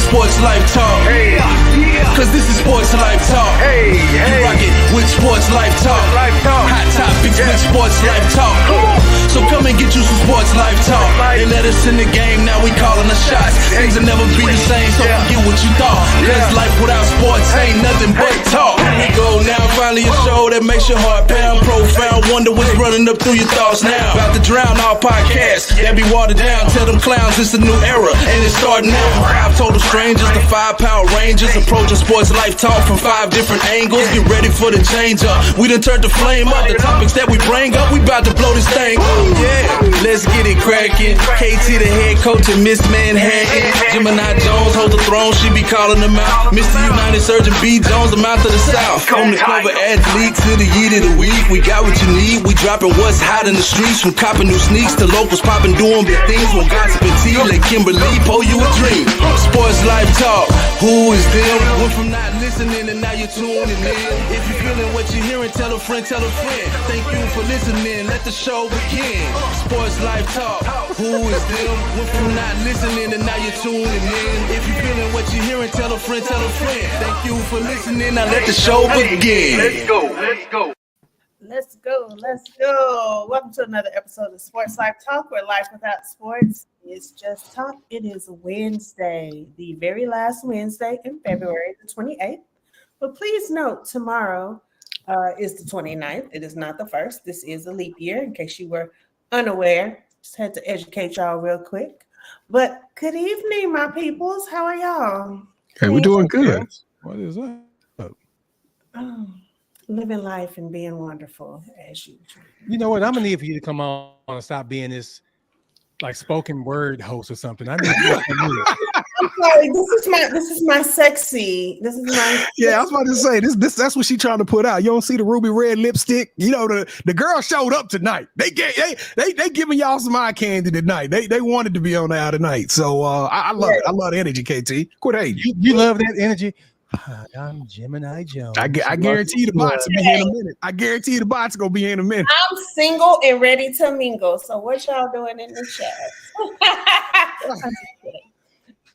Sports Life Talk. Hey, Cause this is Sports Life Talk. hey, You hey. rock it with Sports Life Talk. Life Talk. Hot topics with Sports Life Talk. So come and get you some Sports Life Talk. They let us in the game, now we calling the shots. Things will never be the same, so forget what you thought. Cause life without sports ain't nothing but talk. Here we go now, finally a show that makes your heart pound. Profound, wonder what's running up through your thoughts now. About to drown all podcasts that be watered down. Tell them clowns it's a new era, and it's starting now. 5 total strangers, the 5 Power Rangers, approaching Sports Life Talk from 5 different angles. Get ready for the change up. We done turned the flame up. The topics that we bring up, we about to blow this thing up. Yeah, let's get it cracking. KT the head coach and Ms.Manhattan. Gemini Jones holds the throne, she be calling them out. Mr. United Surgeon B. Jones, I'm out to the south. From the cover athlete to the yeet of the week, we got what you need. We dropping what's hot in the streets, from copping new sneaks to locals popping, doing big things. When gossip and tea, let Kimberly pour you a dream. Sports Life Talk, who is them? Went from not listening and now you're tuning in. If you're feeling what you're hearing, tell a friend, tell a friend. Thank you for listening, let the show begin. Sports Life Talk, who is them? Went from not listening and now you're tuning in. If you're feeling what you're hearing, tell a friend, tell a friend. Thank you for listening, now let the show begin. Let's go, let's go. Let's go. Let's go. Welcome to another episode of Sports Life Talk, where life without sports is just talk. It is Wednesday, the very last Wednesday in February, the 28th. But please note, tomorrow is the 29th. It is not the 1st. This is a leap year, in case you were unaware. Just had to educate y'all real quick. But good evening, my peoples. How are y'all? Hey, we're doing good. What is that? Oh, living life and being wonderful as usual. You know what? I'm gonna need for you to come on and stop being this like spoken word host or something. I need you to I'm sorry. This is my sexy. This is my Yeah, I was about to say this. That's what she trying to put out. You don't see the ruby red lipstick. You know the girl showed up tonight. They giving y'all some eye candy tonight. They wanted to be on there tonight. So I love it. I love the energy, KT. Quit hating. you love that energy. I'm Gemini Jones. I guarantee the bots will be here in a minute. I guarantee the bots gonna be here in a minute. I'm single and ready to mingle. So what y'all doing in the chat?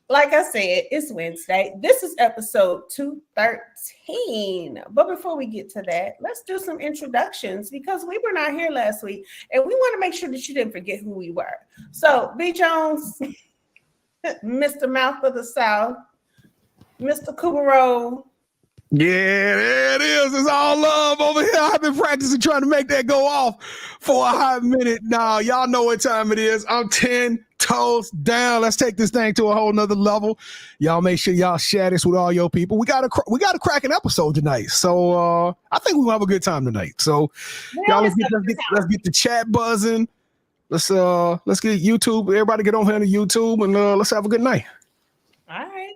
Like I said, it's Wednesday. This is episode 213. But before we get to that, let's do some introductions because we were not here last week and we want to make sure that you didn't forget who we were. So B. Jones, Mr. Mouth of the South, Mr. Kubero. Yeah, there it is. It's all love over here. I've been practicing trying to make that go off for a hot minute now. Y'all know what time it is. I'm 10 toes down. Let's take this thing to a whole nother level. Y'all make sure y'all share this with all your people. We got a cracking episode tonight. So I think we're gonna have a good time tonight. So y'all let's get the chat buzzing. Let's get YouTube. Everybody get on here to YouTube and let's have a good night. All right.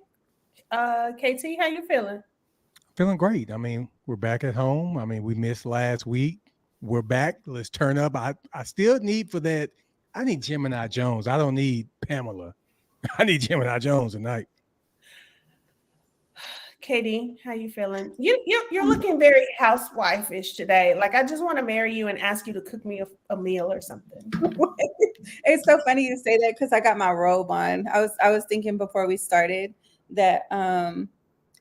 KT, how you feeling? Feeling great. I mean, we're back at home. I mean, we missed last week. We're back. Let's turn up. I still need for that. I need Gemini Jones. I don't need Pamela. I need Gemini Jones tonight. Katie, how you feeling? You're looking very housewife-ish today. Like I just want to marry you and ask you to cook me a meal or something. It's so funny you say that because I got my robe on. I was thinking before we started that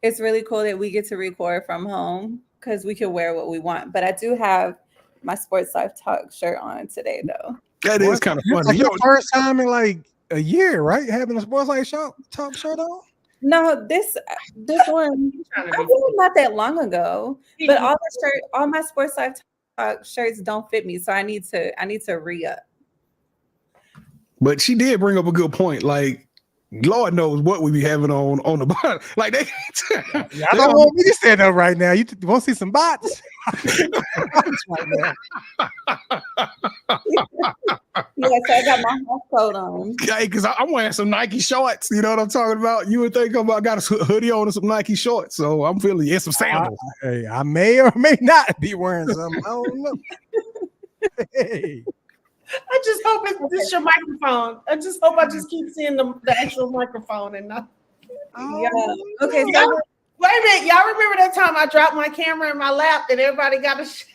it's really cool that we get to record from home because we can wear what we want. But I do have my Sports Life Talk shirt on today, though. That is kind of funny. Like your first time in like a year, right? Having a Sports Life Talk shirt on? No, this one I think not that long ago. But all my Sports Life Talk shirts don't fit me, so I need to re-up. But she did bring up a good point. Like, Lord knows what we be having on the bottom. Like they I don't want me to stand up right now. You want to see some bots? Right now. Yeah, so I got my house coat on. Hey, because I'm wearing some Nike shorts. You know what I'm talking about? You would think I got a hoodie on and some Nike shorts. So I'm feeling some sandals. Hey, I may or may not be wearing some. I don't know. Hey. I just hope it's your microphone. I just hope I just keep seeing the actual microphone and not. Yeah. Okay. So wait a minute. Y'all remember that time I dropped my camera in my lap and everybody got a shot?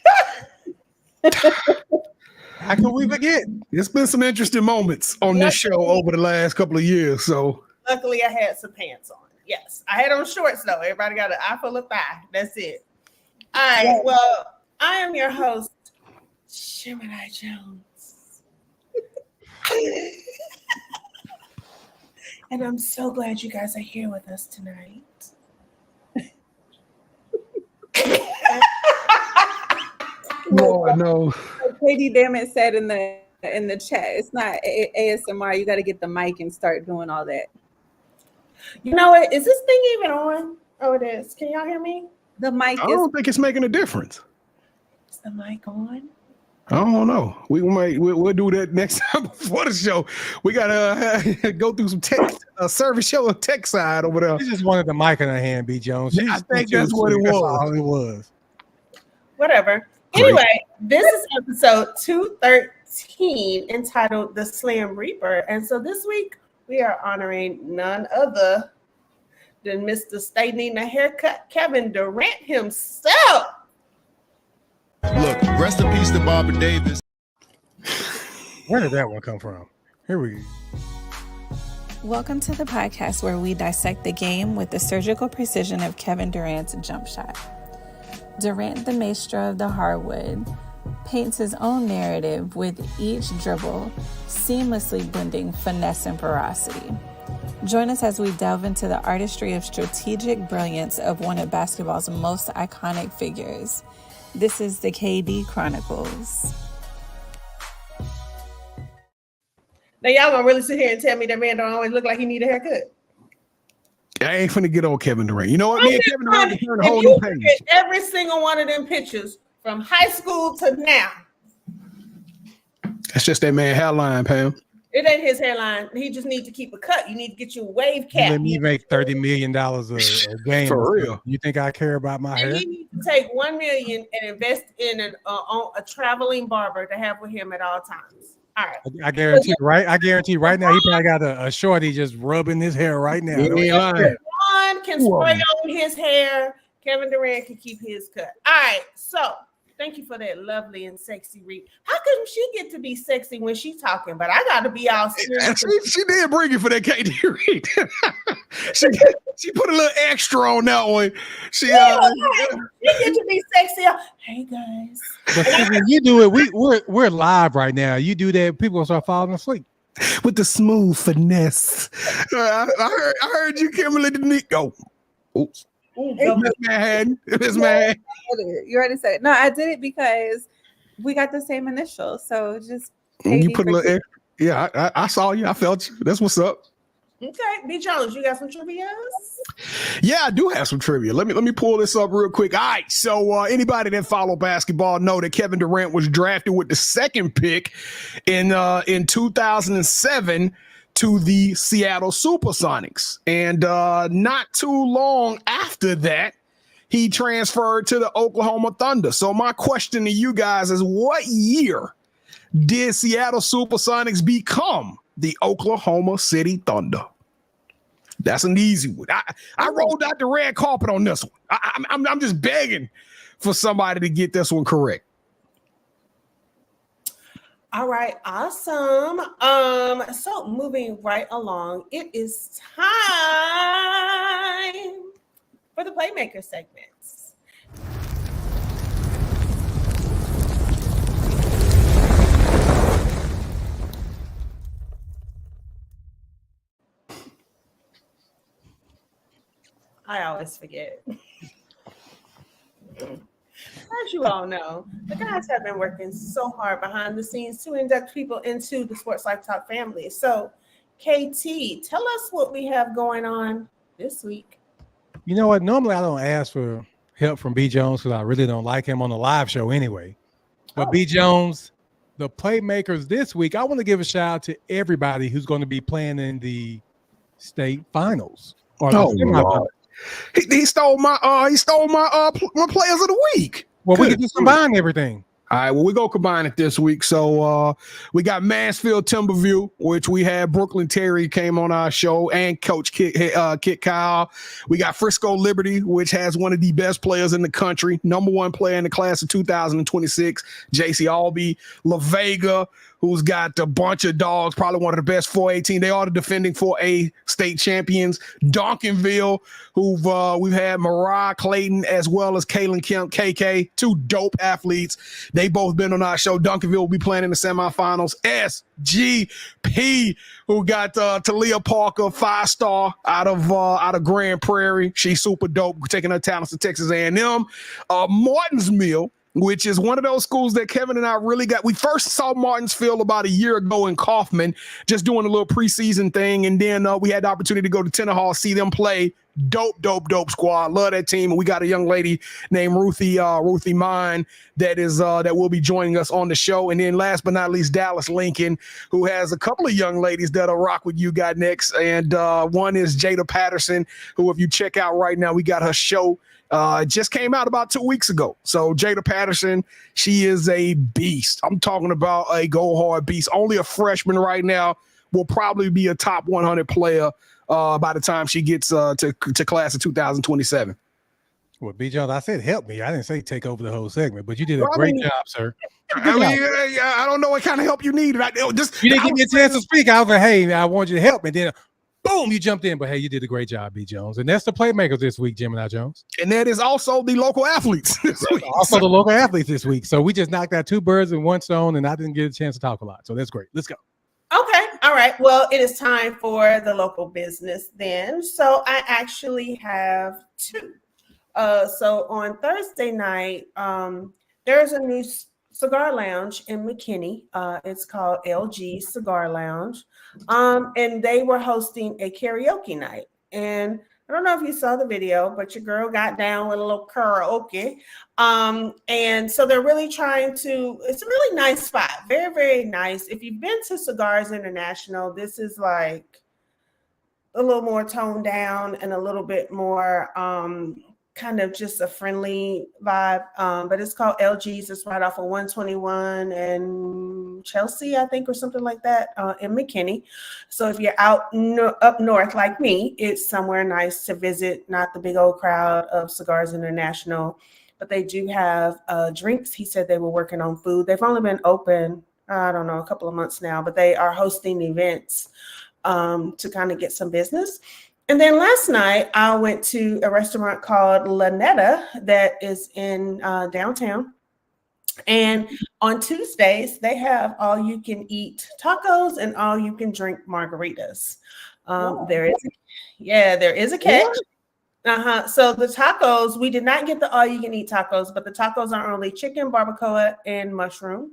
How can we forget? It's been some interesting moments on this show over the last couple of years. So luckily I had some pants on. Yes, I had on shorts though. Everybody got an eye full of thigh. That's it. All right. Well, I am your host, Gemini Jones. And I'm so glad you guys are here with us tonight. Lord, no. Katie Dammit said in the chat, it's not ASMR. You got to get the mic and start doing all that. You know what? Is this thing even on? Oh, it is. Can y'all hear me? The mic I don't think it's making a difference. Is the mic on? I don't know. We'll do that next time before the show. We gotta go through some tech service show on tech side over there. She just wanted the mic in her hand, B. Jones. I think that's what it was. That's all it was. Whatever. Great. Anyway, this is episode 213 entitled The Slam Reaper. And so this week we are honoring none other than Mr. Stay Needing a Haircut, Kevin Durant himself. Look, rest in peace to Barbara Davis. Where did that one come from? Here we go. Welcome to the podcast where we dissect the game with the surgical precision of Kevin Durant's jump shot. Durant, the maestro of the hardwood, paints his own narrative with each dribble, seamlessly blending finesse and ferocity. Join us as we delve into the artistry of strategic brilliance of one of basketball's most iconic figures. This is the KD Chronicles. Now y'all gonna really sit here and tell me that man don't always look like he need a haircut? I ain't finna get on Kevin Durant. You know what? Me and Kevin Durant can turn a whole If new you page. look at every single one of them pictures from high school to now, That's just that man hairline, Pam. it ain't his hairline. He just needs to keep a cut. You need to get you a wave cap. Let me make $30 million a game. For real. You think I care about my And hair? he needs to take $1 million and invest in a traveling barber to have with him at all times. All right. I guarantee, right? I guarantee right now he probably got a shorty just rubbing his hair right now. He ain't lying. Ron can spray on his hair. Kevin Durant can keep his cut. All right. So thank you for that lovely and sexy read. How come she get to be sexy when she's talking, but I got to be all serious? She did bring it for that KD read. she put a little extra on that one. She She get to be sexy. Hey guys. But see, when you do it, we're live right now. You do that, people will start falling asleep. with the smooth finesse. I heard you, Kimberly Denique. Go. Oops. Ms.Manhattan. Ms.Manhattan. You already said it. No, I did it because we got the same initials. So just You put a little extra. Yeah, I saw you. I felt you. That's what's up. Okay, B. Jones, you got some trivias? Yeah, I do have some trivia. Let me pull this up real quick. All right, so anybody that follow basketball know that Kevin Durant was drafted with the second pick in 2007 to the Seattle Supersonics, and not too long after that, he transferred to the Oklahoma Thunder. So my question to you guys is, what year did Seattle Supersonics become the Oklahoma City Thunder? That's an easy one. I rolled out the red carpet on this one. I'm just begging for somebody to get this one correct. All right, awesome. So moving right along, it is time for the Playmaker segments. I always forget. As you all know, the guys have been working so hard behind the scenes to induct people into the Sportslifetalk family. So, KT, tell us what we have going on this week. You know what? Normally I don't ask for help from B. Jones because I really don't like him on the live show anyway. But B. Jones, the Playmakers this week, I want to give a shout out to everybody who's going to be playing in the state finals. Or He stole my players of the week. Well, we can just combine everything. All right, well, we go combine it this week. So we got Mansfield Timberview, which we had Brooklyn Terry came on our show, and Coach Kit Kyle. We got Frisco Liberty, which has one of the best players in the country, #1 player in the class of 2026, JC Albee. La Vega, who's got a bunch of dogs, probably one of the best 4A team. They are the defending 4A state champions. Donkinville, we've had Mariah Clayton as well as Kaylin Kemp, KK, two dope athletes. They both been on our show. Donkinville will be playing in the semifinals. SGP, who got Talia Parker, 5-star out of Grand Prairie. She's super dope, taking her talents to Texas A&M. Martinsville, which is one of those schools that Kevin and I really got. We first saw Martinsville about a year ago in Kaufman, just doing a little preseason thing. And then we had the opportunity to go to Tenor see them play. Dope squad. Love that team. And we got a young lady named Ruthie Mine that will be joining us on the show. And then last but not least, Dallas Lincoln, who has a couple of young ladies that'll rock with you guys next. And one is Jada Patterson, who, if you check out right now, we got her show. It just came out about 2 weeks ago. So Jada Patterson, she is a beast. I'm talking about a go hard beast. Only a freshman right now, will probably be a top 100 player by the time she gets to class of 2027. Well, B. Jones, I said help me. I didn't say take over the whole segment, but you did a great job, sir. I don't know what kind of help you needed. You didn't give me a chance to speak. I was like, hey, I want you to help me. Then boom, you jumped in. But hey, you did a great job, B. Jones. And that's the Playmakers this week, Gemini Jones. And that is also the local athletes this week. Also the local athletes this week. So we just knocked out 2 birds in one stone, and I didn't get a chance to talk a lot. So that's great. Let's go. Okay. All right. Well, it is time for the local business then. So I actually have 2. So on Thursday night, there's a new cigar lounge in McKinney. It's called LG Cigar Lounge. And they were hosting a karaoke night. And I don't know if you saw the video, but your girl got down with a little karaoke. And so they're really trying to, it's a really nice spot. Very, very nice. If you've been to Cigars International, this is like a little more toned down and a little bit more kind of just a friendly vibe. But it's called LG's. It's right off of 121 and Chelsea, I think, or something like that in McKinney. So if you're out up north like me, it's somewhere nice to visit, not the big old crowd of Cigars International. But they do have drinks. He said they were working on food. They've only been open, I don't know, a couple of months now, but they are hosting events to kind of get some business. And then last night, I went to a restaurant called La Neta that is in downtown. And on Tuesdays, they have all-you-can-eat tacos and all-you-can-drink margaritas. There is a catch. So the tacos, we did not get the all-you-can-eat tacos, but the tacos are only chicken, barbacoa, and mushroom.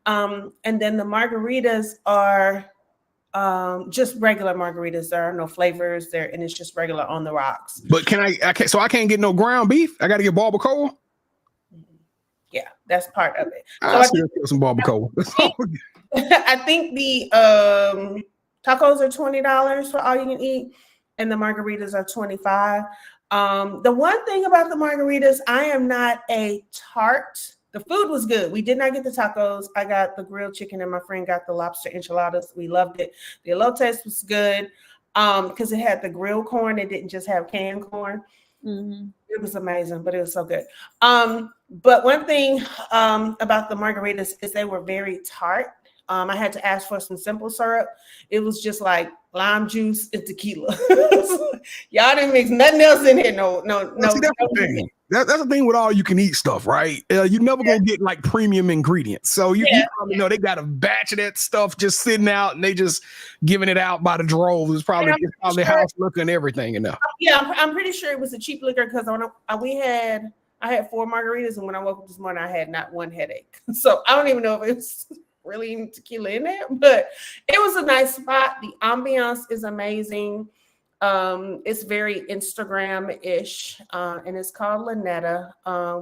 And then the margaritas are just regular margaritas. There are no flavors there, and it's just regular on the rocks. But I can't get no ground beef. I got to get barbacoa. Yeah, that's part of it. I'll still get some barbacoa. I think the tacos are $20 for all you can eat, and the margaritas are $25. The one thing about the margaritas, I am not a tart. The food was good. We did not get the tacos. I got the grilled chicken, and my friend got the lobster enchiladas. We loved it. The elotes was good because it had the grilled corn. It didn't just have canned corn. Mm-hmm. It was amazing, but it was so good. But one thing about the margaritas is they were very tart. I had to ask for some simple syrup. It was just like lime juice and tequila. Y'all didn't mix nothing else in here. No. See, that's the thing with all you can eat stuff, right? You never gonna get like premium ingredients. So you probably know they got a batch of that stuff just sitting out, and they just giving it out by the drove. It's probably house looking everything enough. Yeah, I'm pretty sure it was a cheap liquor because I had 4 margaritas, and when I woke up this morning, I had not one headache. So I don't even know if it was really tequila in there, but it was a nice spot. The ambiance is amazing. It's very Instagram-ish, and it's called La Neta.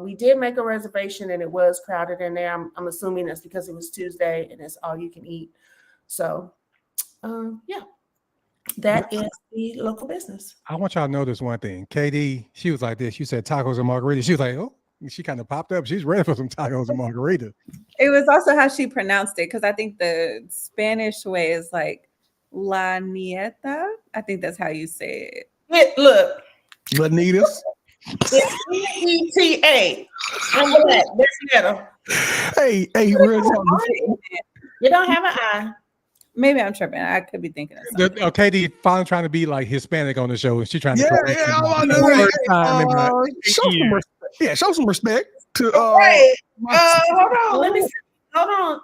We did make a reservation, and it was crowded in there. I'm assuming that's because it was Tuesday, and it's all you can eat. So, that is the local business. I want y'all to know this one thing. KD, she was like this. You said tacos and margaritas. She was like, oh, she kind of popped up. She's ready for some tacos and margaritas. It was also how she pronounced it, because I think the Spanish way is like La Nieta. I think that's how you say it. Look. Lanitas. It's ETA. I'm glad. That's better. Hey, real talk. You don't have an eye. Maybe I'm tripping. I could be thinking of something. Katie finally trying to be like Hispanic on the show, and she's trying to correct him. Show some respect to Right. Hold on. Let me see. Hold on.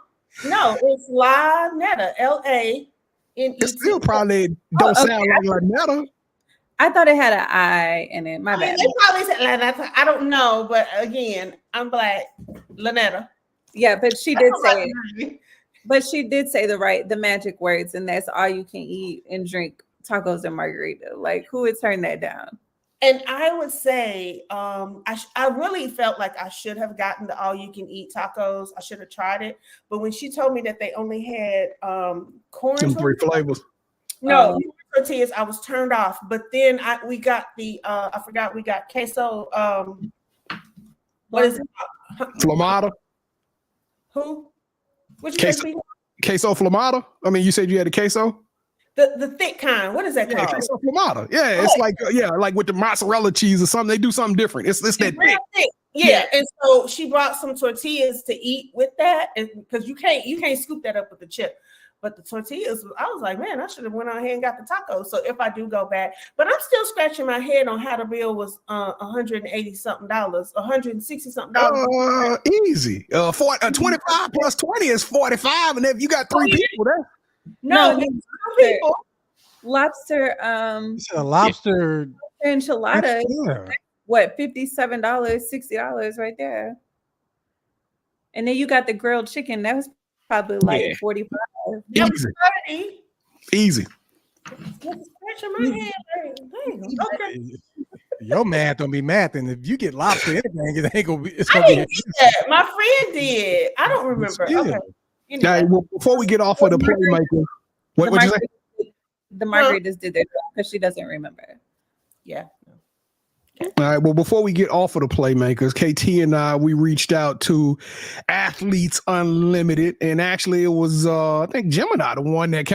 No, it's Lanetta. L-A. It still probably don't sound like Lanetta. I thought it had an I in it. My bad. They probably said Lanetta. I don't know, but again, I'm black. Lanetta. Yeah, but she did say it. But she did say the magic words, and that's all you can eat and drink tacos and margarita. Like, who would turn that down? And I would say, I really felt like I should have gotten the all-you-can-eat tacos. I should have tried it. But when she told me that they only had corn, some 3 flavors. No, tortillas, I was turned off. But then we got we got queso. What is it? Flamada. Who? Which queso flamada? I mean, you said you had a queso? The thick kind. What is that called? Queso flamada. Yeah, it's like like with the mozzarella cheese or something. They do something different. It's that thick. Yeah, and so she brought some tortillas to eat with that, and because you can't scoop that up with the chip. But the tortillas, I was like, man, I should have went on ahead and got the tacos. So if I do go back, but I'm still scratching my head on how the bill was $180 something, $160 something. Easy. 25 plus 20 is 45, and if you got 3 people, there. No, people. Lobster. A lobster enchilada. What, $57, $60 right there. And then you got the grilled chicken. That was probably like 45. Easy. Okay. Your math don't be math, and if you get lobster anything, it ain't gonna be. It's gonna be. My friend did. I don't remember. Okay. Now, before we get off of the Playmaker, what you say? The margaritas did their job because she doesn't remember. Yeah. All right. Well, before we get off of the Playmakers, KT and I, we reached out to Athletes Unlimited, and actually it was I think Gemini, the one that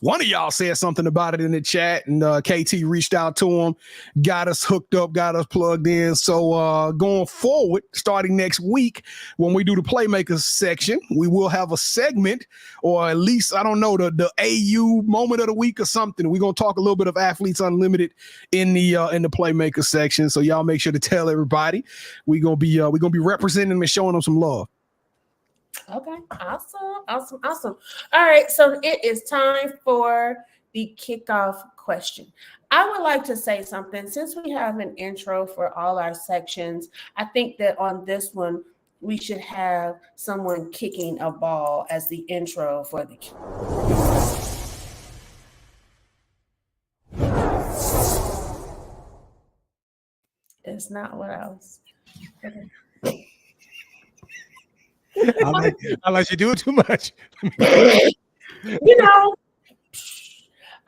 one of y'all said something about it in the chat, and KT reached out to him, got us hooked up, got us plugged in. So going forward, starting next week, when we do the Playmakers section, we will have a segment, or at least, I don't know, the AU moment of the week or something. We're going to talk a little bit of Athletes Unlimited in the Playmakers section. So y'all make sure to tell everybody. We're gonna be representing them and showing them some love. Okay, awesome. All right, so it is time for the kickoff question. I would like to say something. Since we have an intro for all our sections, I think that on this one, we should have someone kicking a ball as the intro for the It's not what else. Okay. I'll let you do it too much.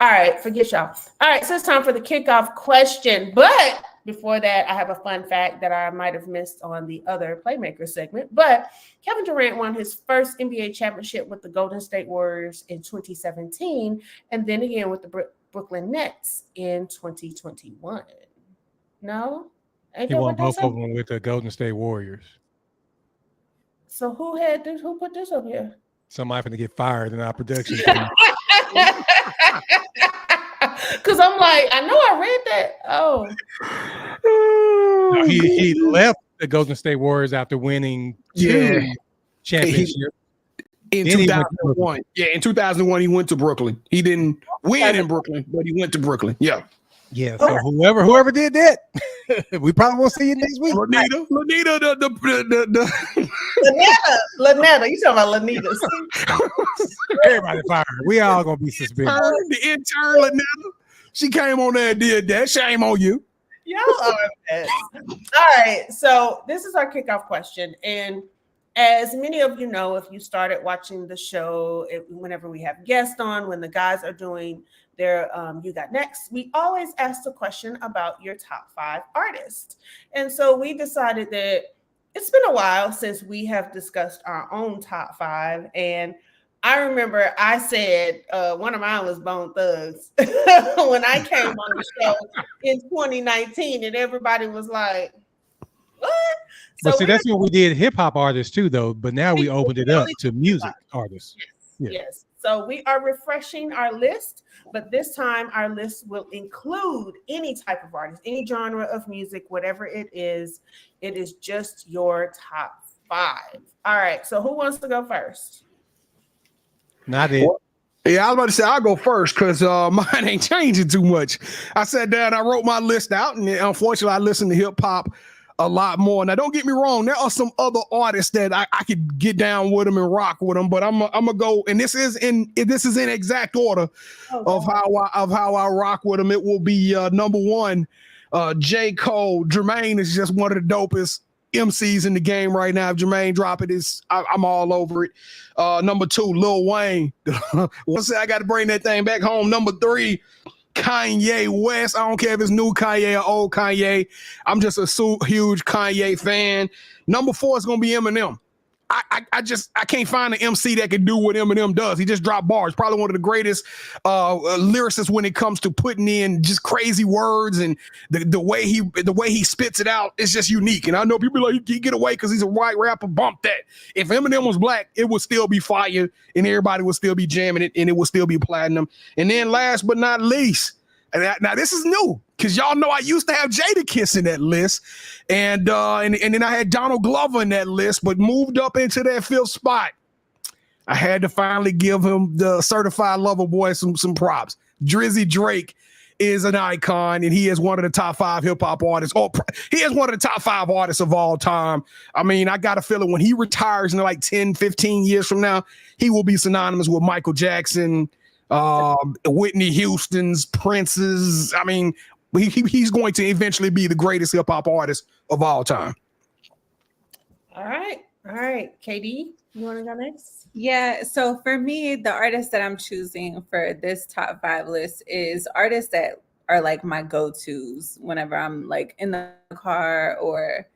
All right, forget y'all. All right, so it's time for the kickoff question. But before that, I have a fun fact that I might have missed on the other Playmaker segment. But Kevin Durant won his first NBA championship with the Golden State Warriors in 2017, and then again with the Brooklyn Nets in 2021. No? He won both of them with the Golden State Warriors. So who had this? Who put this up here? Somebody finna get fired in our production. Because I'm like, I know I read that. Oh. No, he left the Golden State Warriors after winning 2 championships. In 2001. In 2001, he went to Brooklyn. He didn't win in Brooklyn, but he went to Brooklyn. Yeah. Yeah, so whoever did that, we probably won't see you next week. Lanetta, you talking about Lanetta? Everybody fired. We all gonna be suspended. The intern Lanetta, she came on there and did that. Shame on you. Y'all are bad. All right, so this is our kickoff question, and as many of you know, if you started watching the show, whenever we have guests on, when the guys are doing their You Got Next, we always ask the question about your top 5 artists. And so we decided that it's been a while since we have discussed our own top 5. And I remember I said one of mine was Bone Thugs when I came on the show in 2019, and everybody was like, what? But see, that's what we did hip hop artists too, though. But now we opened it up to music artists. Yes. So we are refreshing our list, but this time our list will include any type of artist, any genre of music, whatever it is. It is just your top 5. All right. So who wants to go first? Not it. Yeah, I was about to say I'll go first because mine ain't changing too much. I sat down, I wrote my list out, and unfortunately, I listen to hip hop a lot more. Now, don't get me wrong, there are some other artists that I could get down with them and rock with them, but I'm gonna go, and this is in exact order of how I rock with them. It will be number 1, J. Cole. Jermaine is just one of the dopest MCs in the game right now. If Jermaine drop it, I'm all over it. Number 2, Lil Wayne. Once I got to bring that thing back home. Number 3, Kanye West. I don't care if it's new Kanye or old Kanye. I'm just a huge Kanye fan. Number 4 is gonna be Eminem. I can't find an MC that can do what Eminem does. He just dropped bars. Probably one of the greatest lyricists when it comes to putting in just crazy words, and the way he spits it out is just unique. And I know people are like, he get away because he's a white rapper. Bump that. If Eminem was black, it would still be fire, and everybody would still be jamming it, and it would still be platinum. And then last but not least, now this is new because y'all know I used to have Jadakiss in that list, and then I had Donald Glover in that list, but moved up into that 5th spot. I had to finally give him the Certified Lover Boy some props. Drizzy Drake is an icon, and he is one of the top 5 hip hop artists. Or he is one of the top 5 artists of all time. I mean, I got a feeling when he retires in like 10, 15 years from now, he will be synonymous with Michael Jackson, Whitney Houston's, Prince's. I mean, he's going to eventually be the greatest hip hop artist of all time. All right. KD, you want to go next? Yeah. So for me, the artist that I'm choosing for this top 5 list is artists that are like my go-tos whenever I'm like in the car or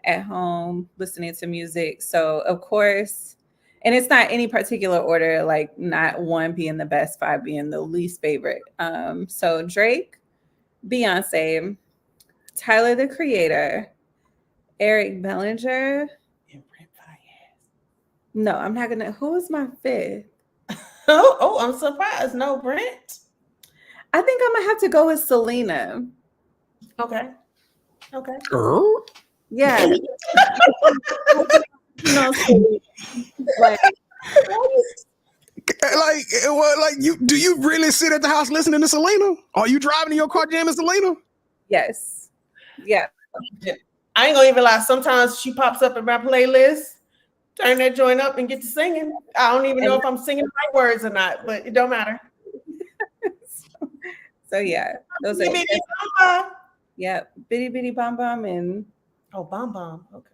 at home listening to music. So of course, and it's not any particular order, like not 1 being the best, 5 being the least favorite. So Drake, Beyonce, Tyler the Creator, Eric Bellinger. No, I'm not gonna. Who is my 5th? Oh, I'm surprised. No, Brent. I think I'm gonna have to go with Selena. Okay. Yeah. Do you really sit at the house listening to Selena? Are you driving in your car jamming Selena? Yes. Yeah. I ain't gonna even lie. Sometimes she pops up in my playlist. Turn that joint up and get to singing. I don't even know if I'm singing the right words or not, but it don't matter. So yeah, those are. Yeah, Bitty Bitty Bom Bom and Bom Bom. Okay.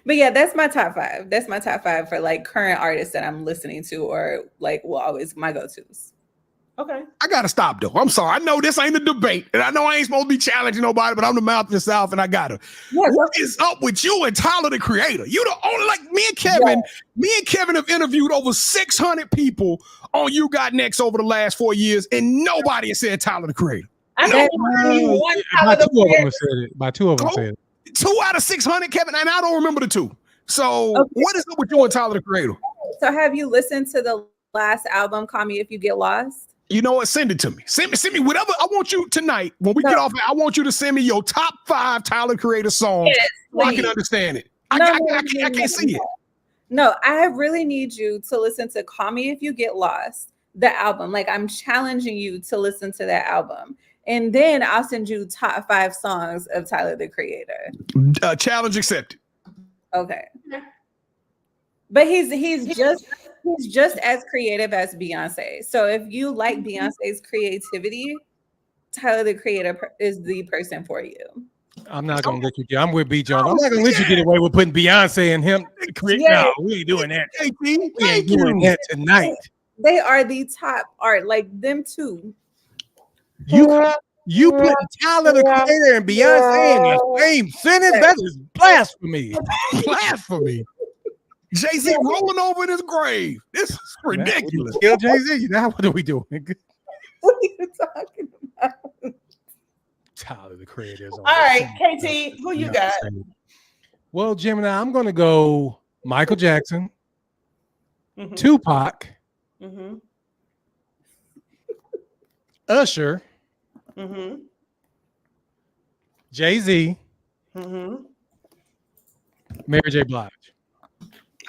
But yeah, that's my top 5. That's my top 5 for like current artists that I'm listening to or like will always my go-tos. Okay. I gotta stop though. I'm sorry. I know this ain't a debate, and I know I ain't supposed to be challenging nobody, but I'm the mouth of the South, and I gotta. Yeah, what is up with you and Tyler the Creator? You the only, like me and Kevin. Yeah. Me and Kevin have interviewed over 600 people on You Got Next over the last 4 years, and nobody has said Tyler the Creator. I know by 2 of them said it. By 2 of them said it. 2 out of 600, Kevin, and I don't remember the 2. So what is up with you and Tyler the Creator? So have you listened to the last album, Call Me If You Get Lost? You know what? Send it to me. Send me whatever. I want you tonight when we get off. I want you to send me your top 5 Tyler Creator songs so I can understand it. I can't see it. No, I really need you to listen to Call Me If You Get Lost, the album. Like I'm challenging you to listen to that album. And then I'll send you top 5 songs of Tyler the Creator. Challenge accepted. Okay. But he's just as creative as Beyonce. So if you like Beyonce's creativity, Tyler the Creator is the person for you. I'm not gonna let you get. I'm with B. Jones. I'm not gonna let you get away with putting Beyonce and him. No, we ain't doing that. We ain't doing that tonight. They are the top art, like them too. You put Tyler the Creator and Beyonce in the same sentence? That is blasphemy. Blasphemy. Jay-Z rolling over in his grave. This is ridiculous. Kill Jay-Z. Now what are we doing? What are you talking about? Tyler the Creator. All right, KT, who you got? Well, Gemini, I'm going to go Michael Jackson, Mhm. Tupac, Mhm. Usher, Mhm. Jay-Z, Mhm. Mary J. Blige.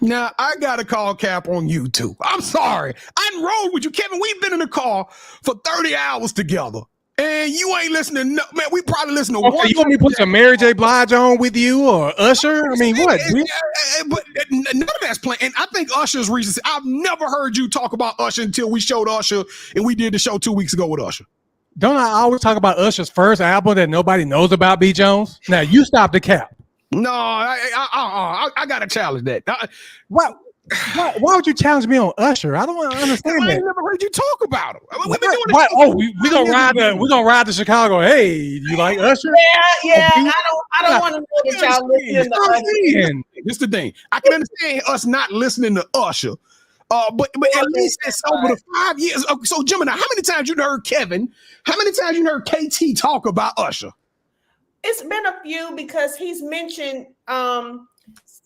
Now I gotta call Cap on you too. I'm sorry. I didn't roll with you, Kevin. We've been in the car for 30 hours together. And you ain't listening. No, man, we probably listen to Okay, one. you want me to put some Mary J. Blige on with you or Usher? I mean, what? But none of that's playing. And I think Usher's recency. I've never heard you talk about Usher until we showed Usher and we did the show 2 weeks ago with Usher. Don't I always talk about Usher's first album that nobody knows about, B. Jones? Now, you stop the cap. No, I gotta challenge that. Why would you challenge me on Usher? I don't understand I that. ain't never heard you talk about him. We've been doing Why? this. Oh, we gonna ride to Chicago. Hey, you like Usher? Yeah. I don't want to know that y'all listening to us. This is the thing. I can understand us not listening to Usher. But at least it's over the 5 years. So Gemini, how many times you heard Kevin? How many times you heard KT talk about Usher? It's been a few because he's mentioned.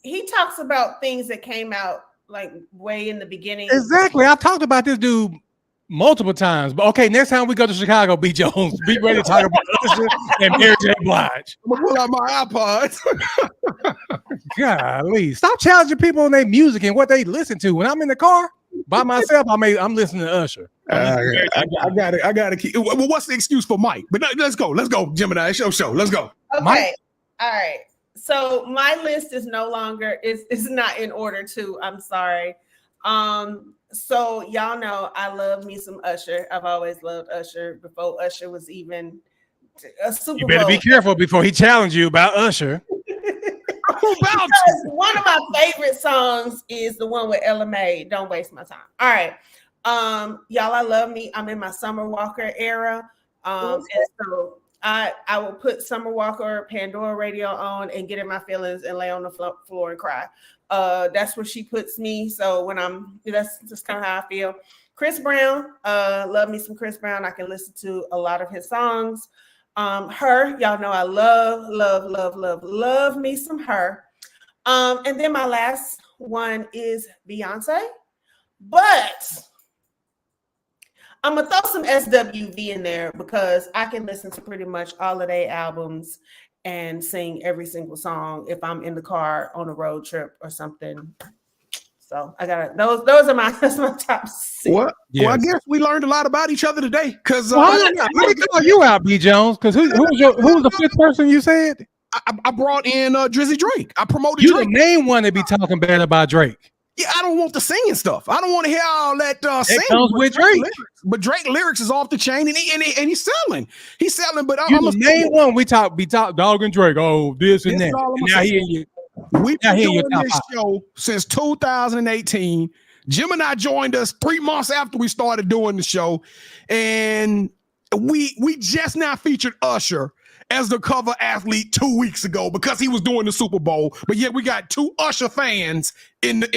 He talks about things that came out like way in the beginning. Exactly. I've talked about this dude multiple times. But okay, next time we go to Chicago, B. Jones, be ready to talk about Usher and Mary J. Blige. I'm gonna pull out my iPod. Golly, stop challenging people on their music and what they listen to. When I'm in the car by myself, I'm listening to Usher. I gotta keep. Well, what's the excuse for Mike? But let's go, Gemini. It's your show. Let's go. Okay, Mike? all right. So my list is no longer is not in order too. I'm sorry. So y'all know I love me some Usher. I've always loved Usher before Usher was even a Super Bowl. You better be careful before he challenges you about Usher. Because one of my favorite songs is the one with Ella Mai, Don't Waste My Time. All right. Y'all, I love me. I'm in my Summer Walker era. And so I will put Summer Walker Pandora radio on and get in my feelings and lay on the floor and cry. That's where she puts me. So that's just kind of how I feel. Chris Brown, love me some Chris Brown. I can listen to a lot of his songs. Her, y'all know I love me some her. And then my last one is Beyonce, but I'm gonna throw some SWV in there because I can listen to pretty much all of their albums and sing every single song if I'm in the car on a road trip or something. So I got those are my top 6. What? Yes. Well, I guess we learned a lot about each other today. Because let me call you out, B. Jones. Because who was the 5th person you said? I brought in Drizzy Drake. I promoted you Drake. You the main one to be talking bad about Drake. Yeah, I don't want the singing stuff. I don't want to hear all that singing. It comes with Drake. Lyrics. But Drake lyrics is off the chain, and he's selling. He's selling. But I'm the main one. We talk dog and Drake. Oh, this and that. And now he in you. We've been doing this show since 2018. Gemini joined us 3 months after we started doing the show, and we just now featured Usher as the cover athlete 2 weeks ago because he was doing the Super Bowl. But yet we got 2 Usher fans in the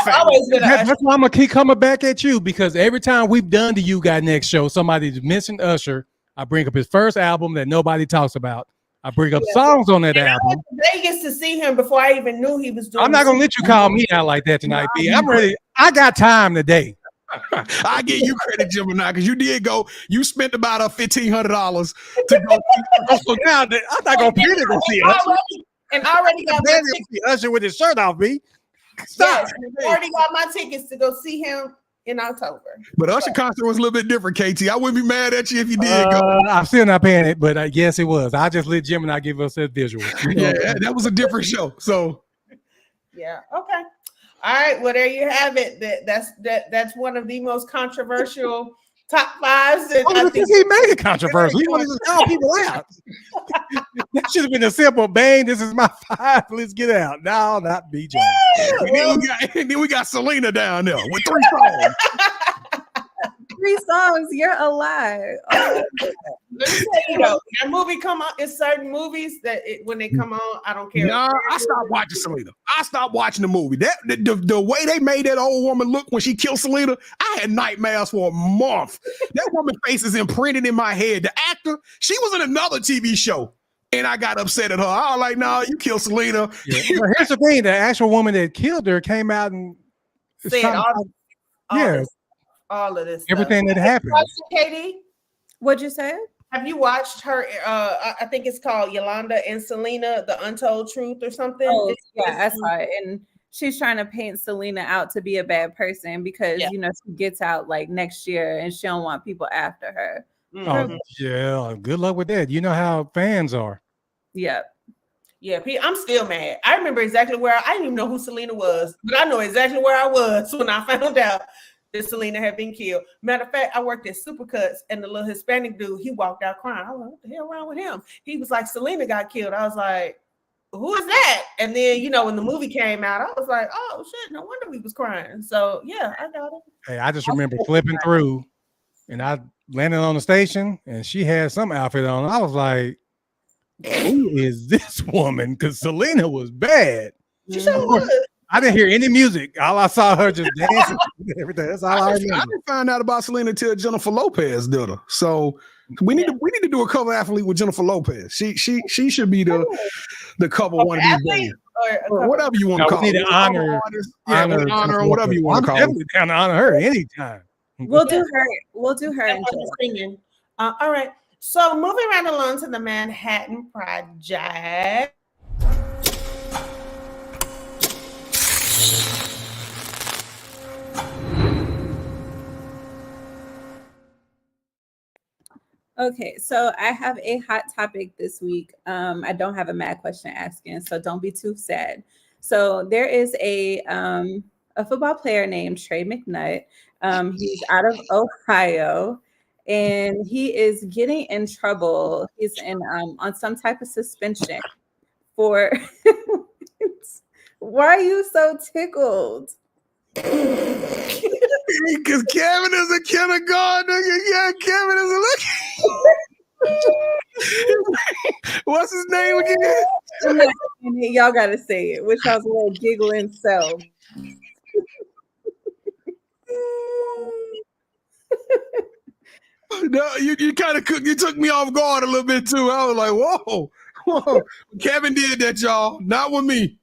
family. That's why I'm gonna keep coming back at you, because every time we've done the You Got Next show, somebody's mentioned Usher. I bring up his first album that nobody talks about. I bring up songs on that album. I went to Vegas to see him before I even knew he was doing. I'm not gonna let you call me out like that tonight, B. I'm ready. I got time today. I give you credit, Gemini, because you did go. You spent about $1,500 to go. So now I'm not gonna pay to go see Usher. And already got my tickets. Usher with his shirt off, B. Stop. Yes, already got my tickets to go see him in October. But Usher concert was a little bit different, KT. I wouldn't be mad at you if you did go. I'm still not paying it, but yes, it was. I just let Gemini give us that visual. Yeah, that was a different show. So yeah, okay. All right, well, there you have it. That's one of the most controversial top 5s. I think he made it controversial. He wanted to call people out. That should have been a simple bang. This is my 5. Let's get out. No, not BJ. And then we got Selena down there with 3 songs. 3 songs. You're alive. Oh. Let me tell you though, that movie come on. It's certain movies that when they come on, I don't care. Nah, I stopped watching Selena. I stopped watching the movie. The way they made that old woman look when she killed Selena, I had nightmares for a month. That woman's face is imprinted in my head. The actor, she was in another TV show and I got upset at her. I was like, "No, you killed Selena." Yeah. But here's the thing: the actual woman that killed her came out and Said all of this everything stuff. that happened. Katie, What'd you say? have you watched her? I think it's called Yolanda and Selena: The Untold Truth or something. Oh, yeah, I saw it. And she's trying to paint Selena out to be a bad person because you know she gets out like next year and she don't want people after her. Mm-hmm. Oh yeah, good luck with that. You know how fans are. Yep. Yeah, I'm still mad. I remember exactly where I didn't even know who Selena was, but I know exactly where I was when I found out that Selena had been killed. Matter of fact, I worked at Supercuts, and the little Hispanic dude, he walked out crying. I was like, what the hell wrong with him? He was like, Selena got killed. I was like, who is that? And then, you know, when the movie came out, I was like, oh shit, no wonder we was crying. So yeah, I got it. Hey, I just remember flipping through, and I landed on the station, and she had some outfit on. I was like, who is this woman? Because Selena was bad. She sure was. I didn't hear any music. All I saw her just dancing and everything. That's all I remember. I didn't find out about Selena till Jennifer Lopez did her. So we need to do a cover athlete with Jennifer Lopez. She should be the cover one of these days. Or whatever you want to call it. We need to honor honor whatever you want to call it. Definitely down to honor her anytime. We'll do her. We'll do her. Singing. All right. So moving right along to the Manhattan Project. Okay, so I have a hot topic this week. I don't have a mad question asking, so don't be too sad. So there is a football player named Trey McNutt. He's out of Ohio, and he is getting in trouble. He's on some type of suspension for. Why are you so tickled? Because Kevin is a kindergartner. Yeah, Kevin is a What's his name again? Y'all gotta say it. Wish I was a little giggling self. No, you kind of you took me off guard a little bit too. I was like, whoa. Kevin did that, y'all. Not with me.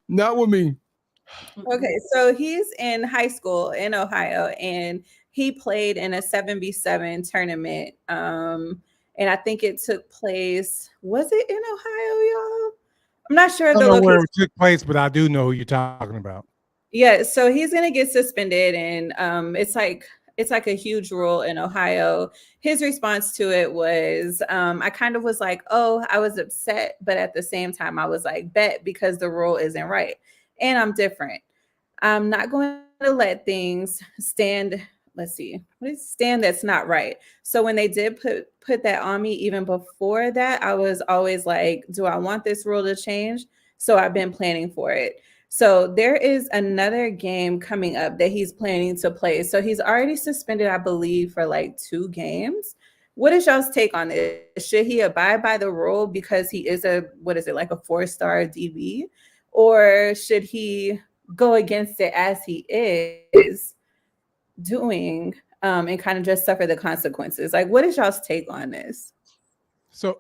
Okay, so he's in high school in Ohio, and he played in a 7v7 tournament. And I think it took place. Was it in Ohio, y'all? I'm not sure. I don't know where it took place, but I do know who you're talking about. Yeah, so he's gonna get suspended, and it's like a huge rule in Ohio. His response to it was, I kind of was like, oh, I was upset, but at the same time, I was like, bet, because the rule isn't right. And I'm different. I'm not going to let things stand. Let's see. What is stand that's not right? So when they did put that on me, even before that, I was always like, do I want this rule to change? So I've been planning for it. So there is another game coming up that he's planning to play. So he's already suspended, I believe, for like 2 games. What is y'all's take on it? Should he abide by the rule because he is like a 4-star DB? Or should he go against it as he is doing and kind of just suffer the consequences? Like, what is y'all's take on this? So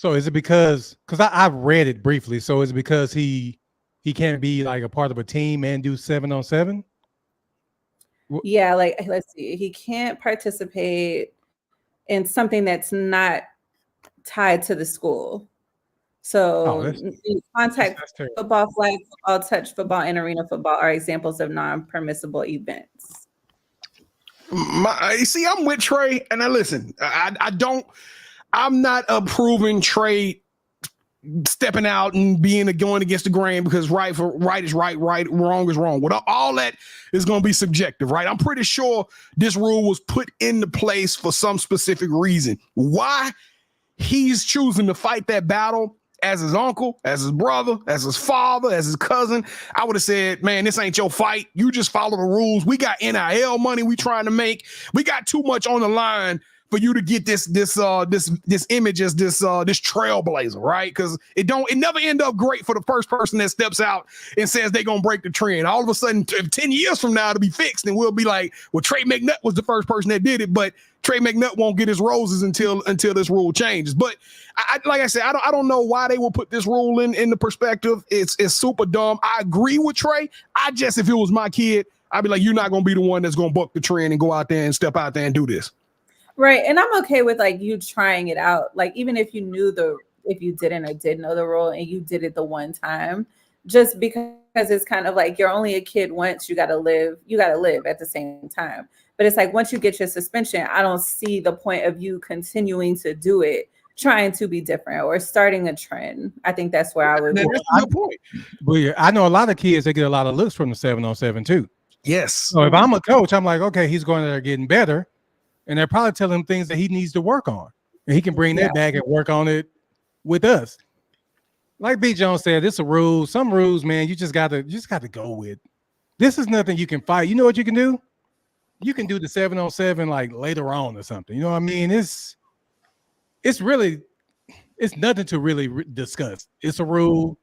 is it because I've read it briefly. So is it because he can't be like a part of a team and do 7-on-7? Yeah, like let's see. He can't participate in something that's not tied to the school. So contact football, flag football, touch football, and arena football are examples of non-permissible events. See, I'm with Trey, and I listen. I'm not approving Trey stepping out and going against the grain because right is right, wrong is wrong. All that is going to be subjective, right? I'm pretty sure this rule was put into place for some specific reason. Why he's choosing to fight that battle as his uncle, as his brother, as his father, as his cousin, I would have said, man, this ain't your fight. You just follow the rules. We got NIL money we trying to make. We got too much on the line for you to get this image as this trailblazer, right? Because it never end up great for the first person that steps out and says they're gonna break the trend. All of a sudden, 10 years from now, it'll be fixed, and we'll be like, well, Trey McNutt was the first person that did it, but Trey McNutt won't get his roses until this rule changes. But like I said, I don't know why they will put this rule in the perspective. It's super dumb. I agree with Trey. If it was my kid, I'd be like, you're not gonna be the one that's gonna buck the trend and go out there and step out there and do this. Right. And I'm okay with like you trying it out. Like even if you if you didn't or did know the rule and you did it the one time, just because it's kind of like you're only a kid once, you gotta live at the same time. But it's like once you get your suspension, I don't see the point of you continuing to do it, trying to be different or starting a trend. I think that's where I would. That's a good point. Well, I know a lot of kids that get a lot of looks from the 7-on-7 too. Yes. So if I'm a coach, I'm like, okay, he's going there getting better, and they're probably telling him things that he needs to work on, and he can bring that back and work on it with us. Like B. Jones said, it's a rule. Some rules, man, you just got to go with. This is nothing you can fight. You know what you can do? You can do the 7-on-7 like later on or something. You know what I mean? It's nothing to really discuss. It's a rule.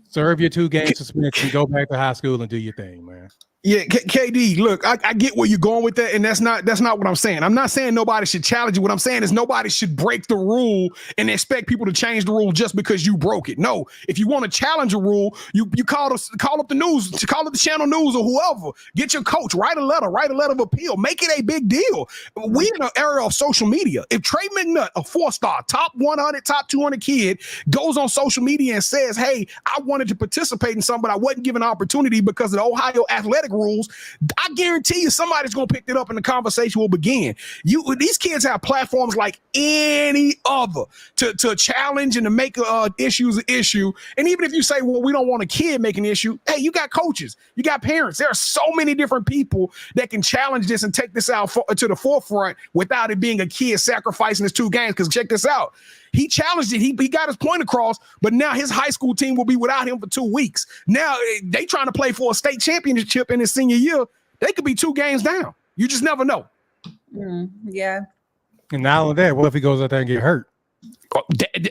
Serve your 2 games suspension, go back to high school and do your thing, man. Yeah, KD, look, I get where you're going with that, and that's not what I'm saying. I'm not saying nobody should challenge it. What I'm saying is nobody should break the rule and expect people to change the rule just because you broke it. No, if you want to challenge a rule, you call up the news, call up the channel news or whoever. Get your coach, write a letter of appeal, make it a big deal. We in an era of social media. If Trey McNutt, a 4-star, top 100, top 200 kid, goes on social media and says, "Hey, I wanted to participate in something, but I wasn't given an opportunity because of the Ohio athletic rules," I guarantee you somebody's gonna pick it up and the conversation will begin. These kids have platforms like any other to challenge and to make issues an issue. And even if you say, well, we don't want a kid making an issue, hey, you got coaches, you got parents. There are so many different people that can challenge this and take this out to the forefront without it being a kid sacrificing his 2 games. Because check this out. He challenged it. He got his point across, but now his high school team will be without him for 2 weeks. Now they trying to play for a state championship in his senior year. They could be 2 games down. You just never know. Yeah. And not only that, what if he goes out there and get hurt?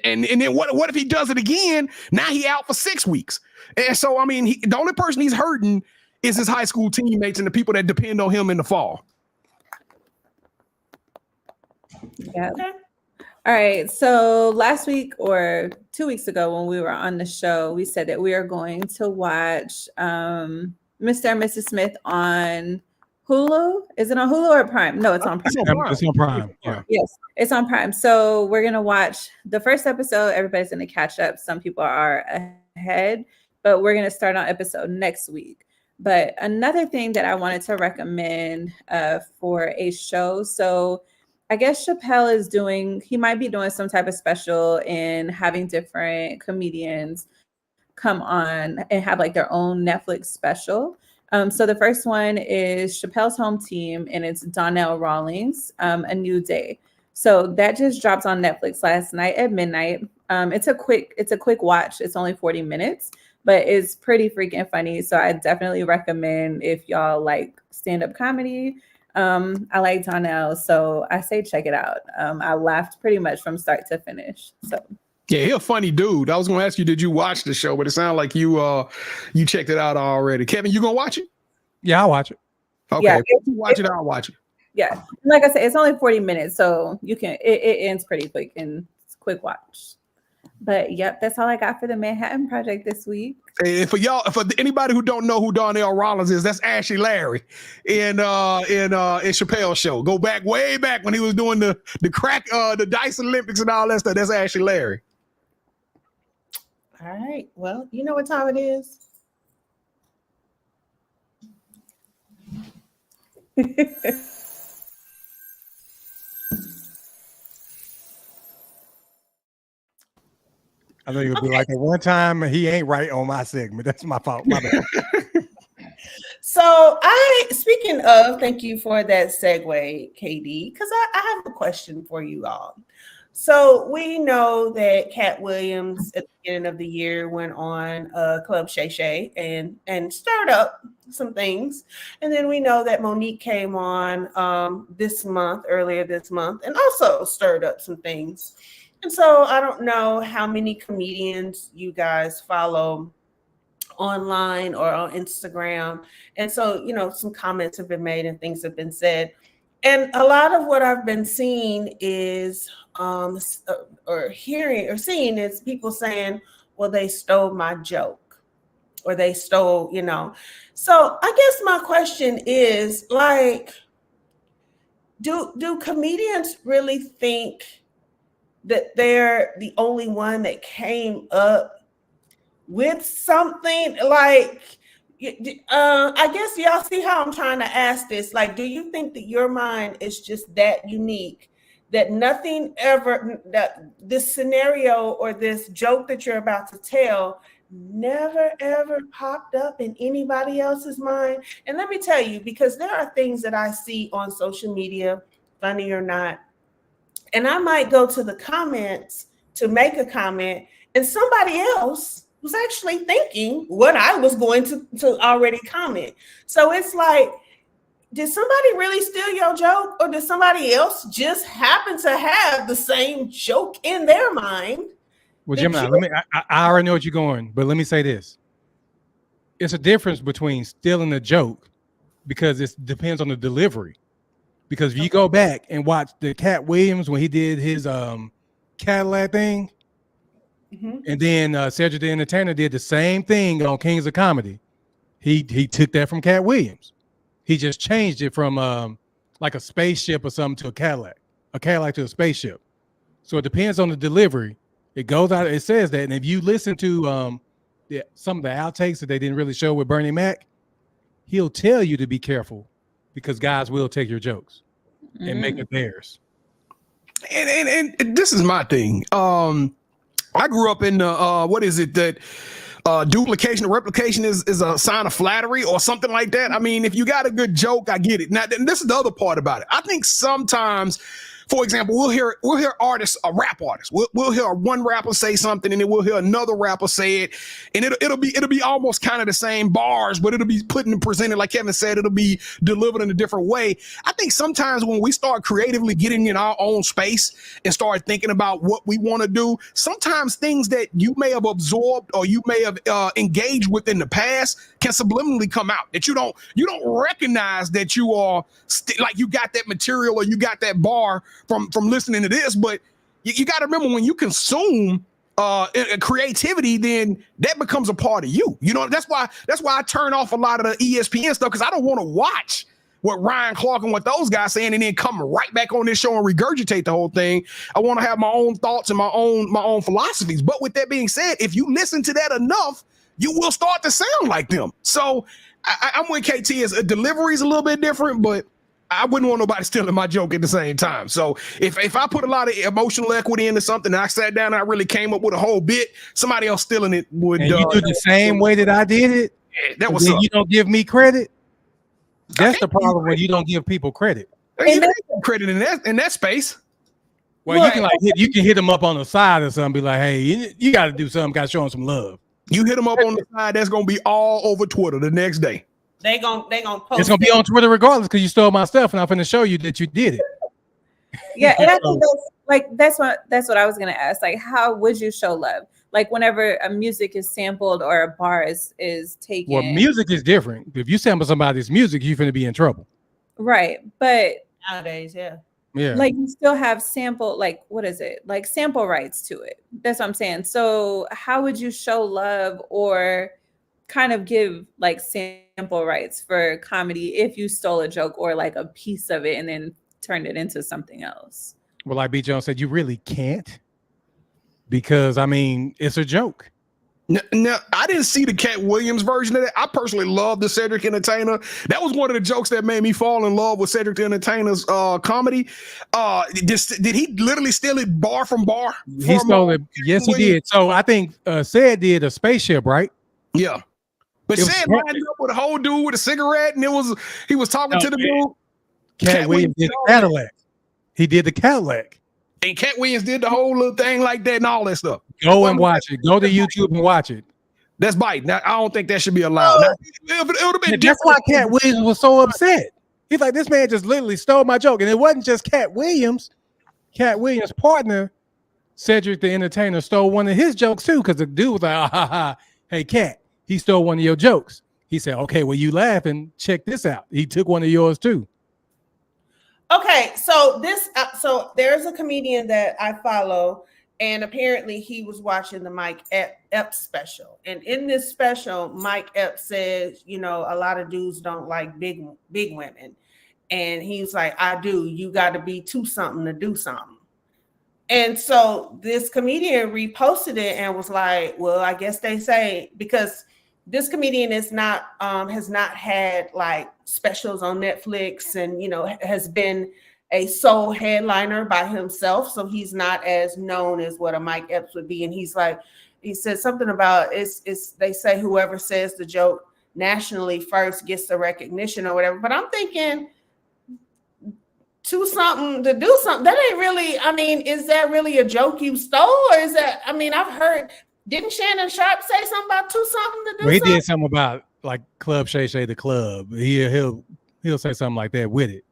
And then what if he does it again? Now he out for 6 weeks. And so, I mean, the only person he's hurting is his high school teammates and the people that depend on him in the fall. Yeah. Okay. All right. So last week or 2 weeks ago when we were on the show, we said that we are going to watch Mr. and Mrs. Smith on Hulu. Is it on Hulu or Prime? No, it's on Prime. It's on Prime. Yeah. Yes, it's on Prime. So we're going to watch the first episode. Everybody's going to catch up. Some people are ahead, but we're going to start on episode next week. But another thing that I wanted to recommend for a show. So I guess Chappelle he might be doing some type of special and having different comedians come on and have like their own Netflix special. So the first one is Chappelle's Home Team, and it's Donnell Rawlings, A New Day. So that just dropped on Netflix last night at midnight. It's a quick watch. It's only 40 minutes, but it's pretty freaking funny. So I definitely recommend if y'all like stand-up comedy. I like Donnell, so I say check it out. I laughed pretty much from start to finish. So yeah, he's a funny dude. I was gonna ask you, did you watch the show? But it sounded like you checked it out already. Kevin, you gonna watch it? Yeah, I'll watch it. Okay, yeah, if you watch it, I'll watch it. Yeah, like I said, it's only 40 minutes, so you can it ends pretty quick and it's a quick watch. But yep, that's all I got for the Manhattan Project this week. And for anybody who don't know who Donnell Rawlings is, that's Ashley Larry in Chappelle's show. Go back way back when he was doing the Dice Olympics and all that stuff. That's Ashley Larry. All right. Well, you know what time it is. I know you'll be like, at one time he ain't right on my segment. That's my fault. My bad. So speaking of, thank you for that segue, KD, because I have a question for you all. So we know that Cat Williams at the beginning of the year went on Club Shay Shay and stirred up some things. And then we know that Monique came on earlier this month, and also stirred up some things. And so I don't know how many comedians you guys follow online or on Instagram. And so, some comments have been made and things have been said. And a lot of what I've been seeing is, or hearing or seeing is people saying, well, they stole my joke, or they stole, So I guess my question is, like, do comedians really think that they're the only one that came up with something? Like, I guess y'all see how I'm trying to ask this. Like, do you think that your mind is just that unique, that that this scenario or this joke that you're about to tell never ever popped up in anybody else's mind? And let me tell you, because there are things that I see on social media, funny or not, and I might go to the comments to make a comment, and somebody else was actually thinking what I was going to already comment. So it's like, did somebody really steal your joke, or did somebody else just happen to have the same joke in their mind? Well, Gemini, I already know what you're going, but let me say this. It's a difference between stealing a joke, because it depends on the delivery. Because if you go back and watch the Cat Williams when he did his Cadillac thing, and then Cedric the Entertainer did the same thing on Kings of Comedy. He took that from Cat Williams. He just changed it from like a spaceship or something to a Cadillac to a spaceship. So it depends on the delivery. It goes out. It says that, and if you listen to some of the outtakes that they didn't really show with Bernie Mac, he'll tell you to be careful, because guys will take your jokes and make it theirs. And this is my thing. I grew up in what is it that duplication or replication is a sign of flattery or something like that. I mean, if you got a good joke, I get it. Now, this is the other part about it. I think sometimes, for example, we'll hear artists, rap artists. We'll hear one rapper say something, and then we'll hear another rapper say it, and it'll be almost kind of the same bars, but it'll be put and presented, like Kevin said, it'll be delivered in a different way. I think sometimes when we start creatively getting in our own space and start thinking about what we want to do, sometimes things that you may have absorbed or you may have engaged with in the past can subliminally come out, that you don't recognize that you are like you got that material or you got that bar from listening to this. But you got to remember, when you consume creativity, then that becomes a part of you. That's why I turn off a lot of the ESPN stuff, because I don't want to watch what Ryan Clark and what those guys saying and then come right back on this show and regurgitate the whole thing. I want to have my own thoughts and my own philosophies. But with that being said, if you listen to that enough, you will start to sound like them. So I'm with KT. As a delivery is a little bit different, but I wouldn't want nobody stealing my joke at the same time. So if I put a lot of emotional equity into something, and I sat down and I really came up with a whole bit, somebody else stealing it would. And you do the same way that I did it. Yeah, that was. You don't give me credit. That's the problem when you don't give people credit. You don't give credit in that space. Well, you can hit them up on the side or something. Be like, hey, you got to do something. Got to show them some love. You hit them up on the side. That's gonna be all over Twitter the next day. They gonna post. It's gonna be on Twitter regardless, because you stole my stuff, and I'm gonna show you that you did it. Yeah, and I think that's what I was gonna ask. Like, how would you show love? Like, whenever a music is sampled or a bar is taken. Well, music is different. If you sample somebody's music, you're gonna be in trouble. Right, but nowadays, yeah. Like, you still have sample, like, what is it? Like, sample rights to it. That's what I'm saying. So how would you show love or kind of give like sample rights for comedy if you stole a joke or like a piece of it and then turned it into something else? Well, like B. Jones said, you really can't, because I mean, it's a joke. No, I didn't see the Cat Williams version of that. I personally love the Cedric Entertainer. That was one of the jokes that made me fall in love with Cedric the Entertainer's comedy. Did he literally steal it bar from bar? He stole it. Yes, he did. So I think Ced did a spaceship, right? Yeah. But Ced lined up with a whole dude with a cigarette, and he was talking to the dude. Cat Williams did the Cadillac. He did the Cadillac. And Cat Williams did the whole little thing like that and all that stuff. Go and watch it. Go to YouTube and watch it. That's biting. Now, I don't think that should be allowed. Now, it would have been That's why Cat Williams was so upset. He's like, this man just literally stole my joke. And it wasn't just Cat Williams. Cat Williams' partner, Cedric the Entertainer, stole one of his jokes too, because the dude was like, ah, ha, ha. Hey, Cat, he stole one of your jokes. He said, okay, well, you laughing. Check this out. He took one of yours too. Okay, so there's a comedian that I follow, and apparently he was watching the Mike Epps special. And in this special, Mike Epps says, you know, a lot of dudes don't like big women. And he's like, I do. You got to be two something to do something. And so this comedian reposted it and was like, well, I guess they say, because this comedian is not has not had like specials on Netflix and, you know, has been a sole headliner by himself. So he's not as known as what a Mike Epps would be. And he's like, he said something about it's they say whoever says the joke nationally first gets the recognition or whatever. But I'm thinking to something to do something. That ain't really, I mean, is that really a joke you stole? Or is that, I mean, I've heard, didn't Shannon Sharp say something about to something to do Well, he something? did something about like Club Shay Shay the Club. He'll say something like that with it.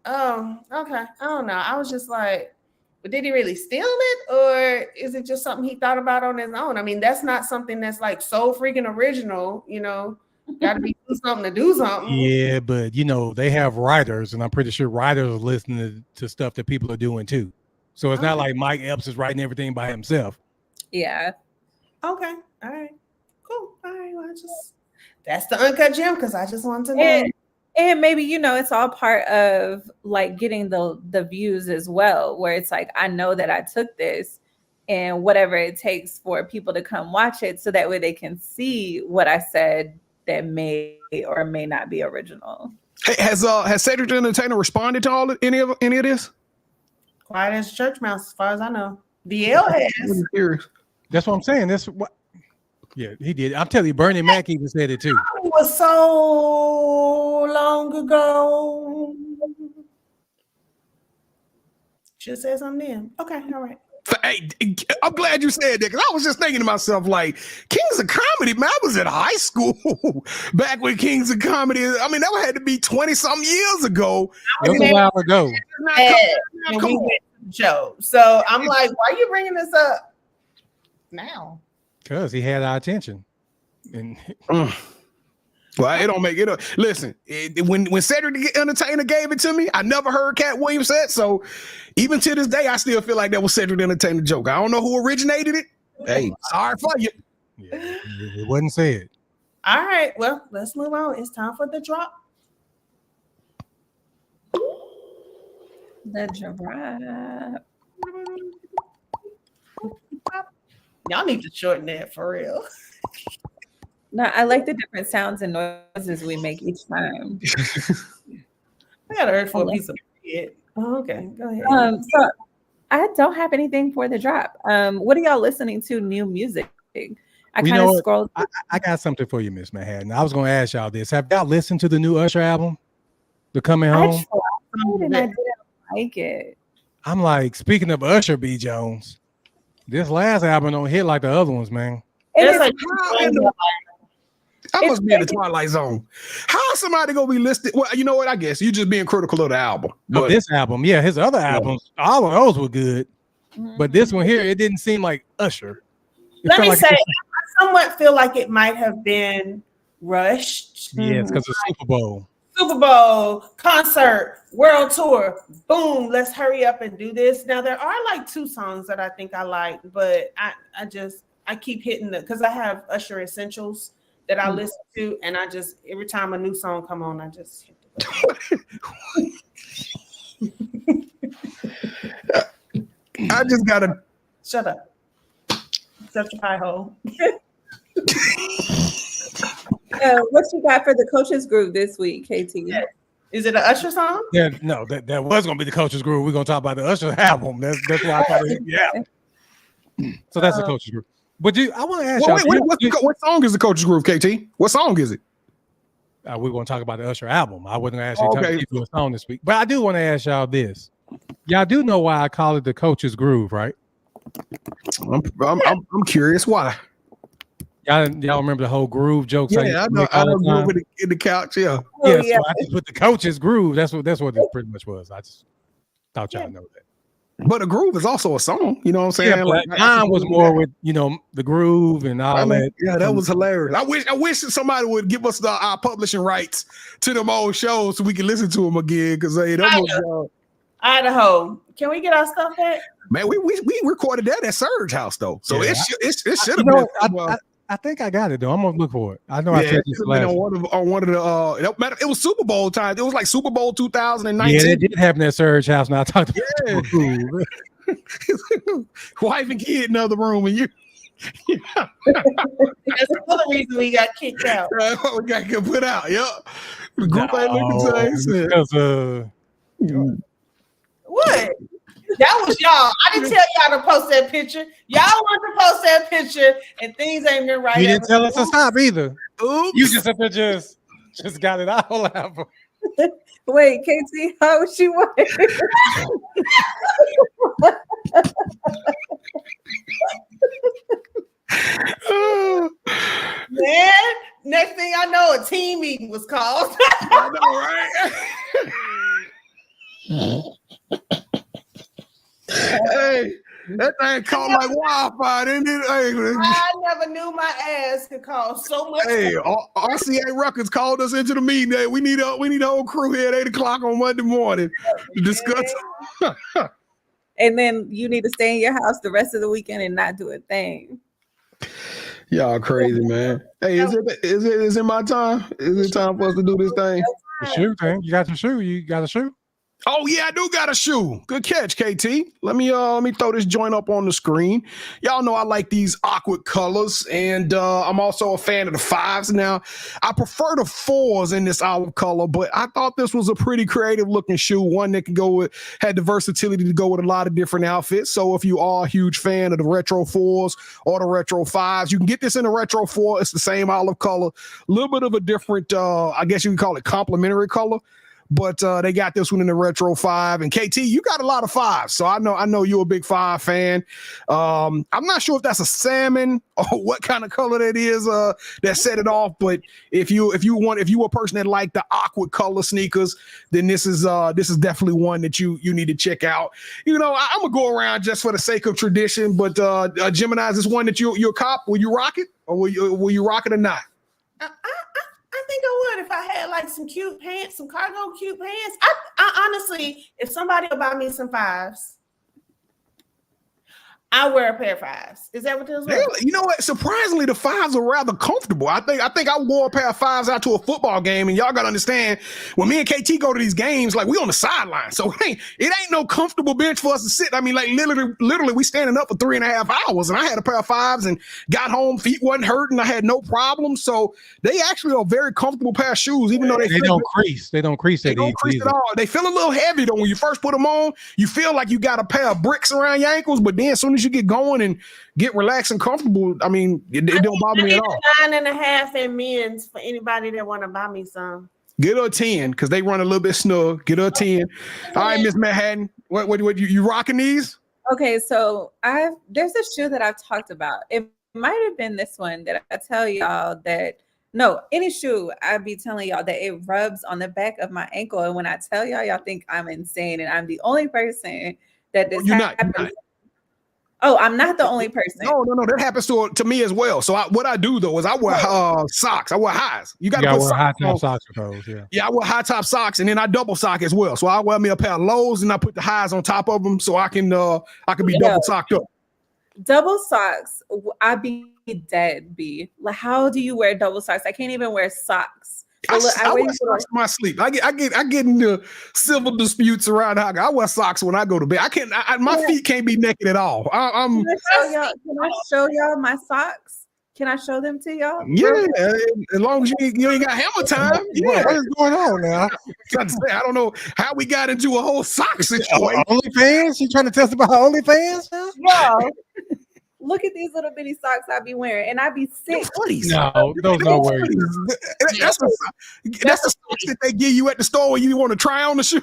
Oh, okay. I don't know. I was just like, but did he really steal it? Or is it just something he thought about on his own? I mean, that's not something that's like so freaking original, you know. Got to be do something to do something. Yeah, but you know, they have writers, and I'm pretty sure writers are listening to stuff that people are doing too. So it's not like Mike Epps is writing everything by himself. Yeah. Okay. All right. Cool. All right. Well, that's the uncut gem because I just wanted to know. And maybe, you know, it's all part of like getting the views as well, where it's like, I know that I took this and whatever it takes for people to come watch it so that way they can see what I said that may or may not be original. Hey, has Cedric the Entertainer responded to any of this? Quiet as a church mouse, as far as I know. DL has. That's what I'm saying. That's what. Yeah, he did. I'm telling you, Bernie Mac even said it too. It was so long ago. Should have said something then. Okay, all right. Hey, I'm glad you said that because I was just thinking to myself, like, Kings of Comedy, man, I was in high school back when Kings of Comedy, I mean, that had to be 20-something years ago. It was a while ago. And we went to the show. So I'm like, why are you bringing this up now? Because he had our attention. And well, it don't make it up. Listen, when Cedric the Entertainer gave it to me, I never heard Cat Williams say it. So even to this day, I still feel like that was Cedric the Entertainer joke. I don't know who originated it. Hey, sorry for you. yeah, it wasn't said. All right, well, let's move on. It's time for the drop. The drop. Y'all need to shorten that for real. No, I like the different sounds and noises we make each time. I got to urge for a piece of shit. Oh, okay, go ahead. So I don't have anything for the drop. What are y'all listening to? New music? I kind of scrolled. I got something for you, Ms.Manhattan. I was going to ask y'all this. Have y'all listened to the new Usher album, The Coming Home? I didn't like it. I'm like, speaking of Usher B. Jones, this last album don't hit like the other ones, man. I must be in the Twilight Zone. How is somebody gonna be listed? Well, you know what? I guess you just being critical of the album. But this album, yeah, his other albums, all of those were good. But this one here, it didn't seem like Usher. Let me say, I somewhat feel like it might have been rushed. Yeah, it's because of Super Bowl. Super Bowl, concert, world tour, boom, let's hurry up and do this. Now, there are like 2 songs that I think I like, but I keep hitting because I have Usher Essentials that I listen to, and I just, every time a new song come on, I just hit I just gotta shut up. Shut your pie hole. What you got for the coaches group this week, KT? Yeah. Is it an Usher song? Yeah, no, that was gonna be the Coaches Group. We're gonna talk about the Usher album. That's why I thought So that's the Coaches Group. But I want to ask y'all. What song is the Coaches Group, KT? What song is it? We're gonna talk about the Usher album. I wasn't gonna ask you to a song this week, but I do want to ask y'all this. Y'all do know why I call it the coach's groove, right? I'm curious why. Y'all remember the whole groove jokes? Yeah, I know groove in the couch. Yeah. So I just put the coach's groove. That's what it pretty much was. I just thought y'all know that. But a groove is also a song. You know what I'm saying? Yeah, like mine was more with the groove and all that. Yeah, that was hilarious. I wish somebody would give us our publishing rights to them old shows so we can listen to them again. Because Idaho, can we get our stuff back? Man, we recorded that at Surge House though, so it should have been. I think I got it though. I'm gonna look for it. I know I said this last on one of the it was Super Bowl time. It was like Super Bowl 2019. Yeah, it did happen at Surge House. Now I talked about wife and kid in the other room, and you. That's another reason we got kicked out. We got put out. Yep. The group ain't looking because what? That was y'all. I didn't tell y'all to post that picture. Y'all wanted to post that picture, and things ain't been right. You didn't tell us to stop either. Oops. You just got it all out. Wait, KT, how was she wearing? Man, next thing I know, a team meeting was called. I know, right? Hey, that thing caught like wildfire, didn't it? Hey, I never knew my ass could cause so much. Hey, RCA Records called us into the meeting. Hey, we need a whole crew here at 8:00 on Monday morning to discuss. And then you need to stay in your house the rest of the weekend and not do a thing. Y'all crazy, man. Hey, is it my time? Is it time for us to do this thing? The shoe thing. You got your shoe. You got a shoe. Oh yeah, I do got a shoe. Good catch, KT. Let me throw this joint up on the screen. Y'all know I like these awkward colors, and I'm also a fan of the 5s. Now, I prefer the 4s in this olive color, but I thought this was a pretty creative looking shoe. One that had the versatility to go with a lot of different outfits. So if you are a huge fan of the retro 4s or the retro 5s, you can get this in the retro 4. It's the same olive color, a little bit of a different, I guess you can call it complementary color. But they got this one in the retro 5. And KT, you got a lot of 5s, so I know you're a big 5 fan. I'm not sure if that's a salmon or what kind of color that is that set it off. But if you a person that like the awkward color sneakers, then this is definitely one that you need to check out. I'm gonna go around just for the sake of tradition. But Gemini, is this one that you'll cop? Will you rock it, or will you rock it or not? I think I would if I had like some cute pants, some cargo cute pants. I honestly, if somebody will buy me some 5s, I wear a pair of 5s. Is that what this was? You know what? Surprisingly, the 5s are rather comfortable. I think I wore a pair of 5s out to a football game, and y'all gotta understand, when me and KT go to these games, like we on the sideline, so it ain't no comfortable bench for us to sit. I mean, like literally, we standing up for 3.5 hours, and I had a pair of 5s and got home, feet wasn't hurting, I had no problem. So they actually are a very comfortable pair of shoes, even though they don't crease. They don't crease. They don't crease at all. They feel a little heavy though when you first put them on. You feel like you got a pair of bricks around your ankles, but then as soon as you get going and get relaxed and comfortable, I mean, it don't bother me at all. 9.5 in men's for anybody that want to buy me some. Get her a 10 because they run a little bit snug. Get her a 10. All right, Ms.Manhattan, what you rocking these? Okay, so there's a shoe that I've talked about. It might have been this one that I tell y'all that. No, any shoe, I'd be telling y'all that it rubs on the back of my ankle. And when I tell y'all think I'm insane and I'm the only person that this happens. You're not. Oh, I'm not the only person. No. That happens to me as well. So what I do though is I wear socks. I wear highs. You got to wear high top socks with those. Yeah. Yeah, I wear high top socks, and then I double sock as well. So I wear me a pair of lows, and I put the highs on top of them, so I can be double socked up. Double socks, I'd be dead. Like, how do you wear double socks? I can't even wear socks. I wear socks in my sleep. I get into civil disputes around how I wear socks when I go to bed. My feet can't be naked at all. Can I show y'all my socks? Can I show them to y'all? Yeah, as long as you ain't got hammer time. Yeah, what is going on now? I don't know how we got into a whole sock situation. OnlyFans? You trying to tell us about OnlyFans now? Yeah. Look at these little bitty socks I be wearing, and I be sick. No, those no worries. That's the socks that they give you at the store when you want to try on the shoes.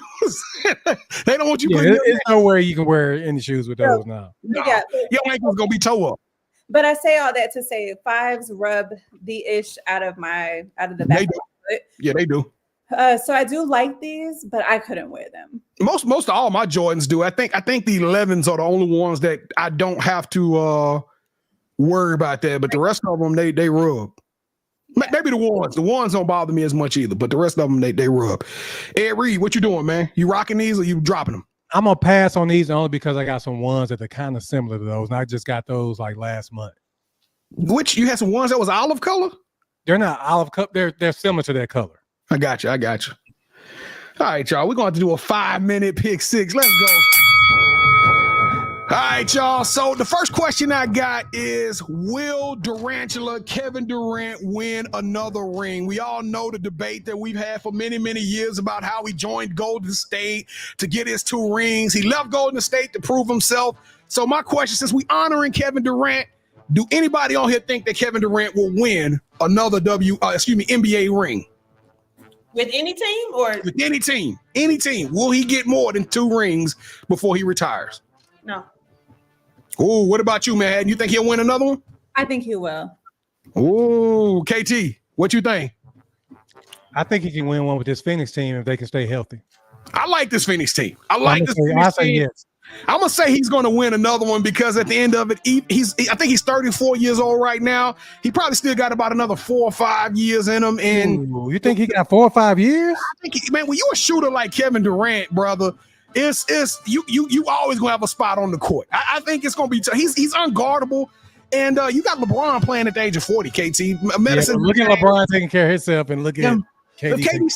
They don't want you putting it's nowhere you can wear any shoes with those now. No, your ankle's gonna be toe up. But I say all that to say 5s rub the ish out of the back of my foot. Yeah, they do. So I do like these, but I couldn't wear them. Most of all my Jordans do. I think the 11s are the only ones that I don't have to worry about that. But the rest of them, they rub. Maybe the ones don't bother me as much either. But the rest of them, they rub. Ed Reed, what you doing, man? You rocking these or you dropping them? I'm gonna pass on these only because I got some ones that are kind of similar to those, and I just got those like last month. Which you had some ones that was olive color? They're not olive color. They're similar to that color. I got you. All right, y'all. We're going to have to do a 5-minute pick six. Let's go. All right, y'all. So the first question I got is, will Durantula Kevin Durant win another ring? We all know the debate that we've had for many, many years about how he joined Golden State to get his 2 rings. He left Golden State to prove himself. So my question, since we honoring Kevin Durant, do anybody on here think that Kevin Durant will win another NBA ring? With any team or with any team, will he get more than 2 rings before he retires? No. Oh, what about you, man? You think he'll win another one? I think he will. Oh, KT, what you think? I think he can win one with this Phoenix team if they can stay healthy. I like this Phoenix team. I say yes. I'm gonna say he's gonna win another one because at the end of it, I think he's 34 years old right now. He probably still got about another 4 or 5 years in him. And you think he got 4 or 5 years? I think, man, when you're a shooter like Kevin Durant, brother, it's you always gonna have a spot on the court. I think it's gonna be he's unguardable. And you got LeBron playing at the age of 40, KT. Medicine. Look at LeBron taking care of himself and look at if KD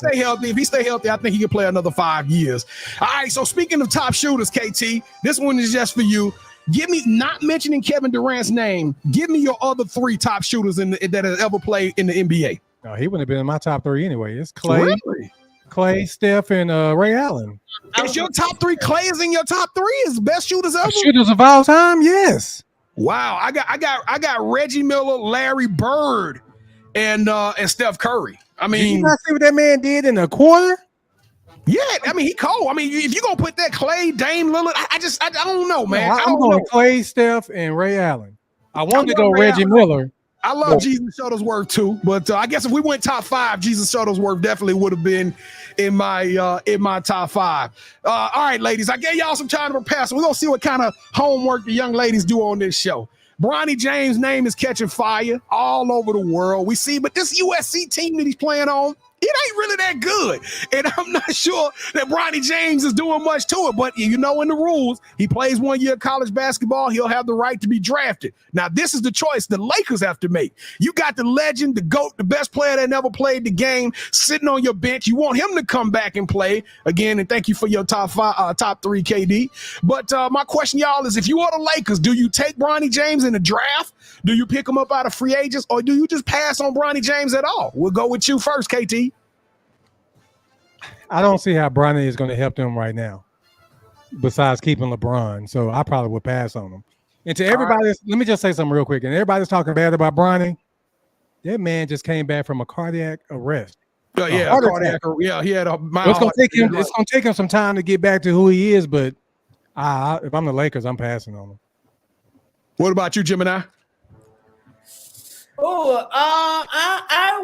stay healthy, I think he can play another 5 years. All right, so speaking of top shooters, KT, this one is just for you. Give me, not mentioning Kevin Durant's name, give me your other 3 top shooters that have ever played in the NBA. No, he wouldn't have been in my top 3 anyway. It's Clay, Steph, and Ray Allen. Is your top 3 Clay is in your top 3 is best shooters ever? Shooters of all time, yes. Wow, I got Reggie Miller, Larry Bird, and Steph Curry. I mean, did you not see what that man did in a quarter? Yeah, I mean, he cold. I mean, if you're gonna put that Clay, Dame Lillard, I don't know, man. I'm going Clay, Steph, and Ray Allen. I wanted to go Reggie Miller. I love Jesus Shuttlesworth too, but I guess if we went top 5, Jesus Shuttlesworth definitely would have been in my top 5. All right, ladies, I gave y'all some time to prepare, so we're gonna see what kind of homework the young ladies do on this show. Bronny James' name is catching fire all over the world. We see, but this USC team that he's playing on, it ain't really that good. And I'm not sure that Bronny James is doing much to it, but you know, in the rules, he plays 1 year college basketball. He'll have the right to be drafted. Now, this is the choice the Lakers have to make. You got the legend, the GOAT, the best player that never played the game sitting on your bench. You want him to come back and play again. And thank you for your top 3, KD. But my question, y'all, is if you are the Lakers, do you take Bronny James in the draft? Do you pick him up out of free agents, or do you just pass on Bronny James at all? We'll go with you first, KT. I don't see how Bronny is going to help them right now, besides keeping LeBron. So I probably would pass on him. And to everybody, let me just say something real quick. And everybody's talking bad about Bronny. That man just came back from a cardiac arrest. He had a mild. It's going to take him some time to get back to who he is. But if I'm the Lakers, I'm passing on him. What about you, Gemini? Oh, I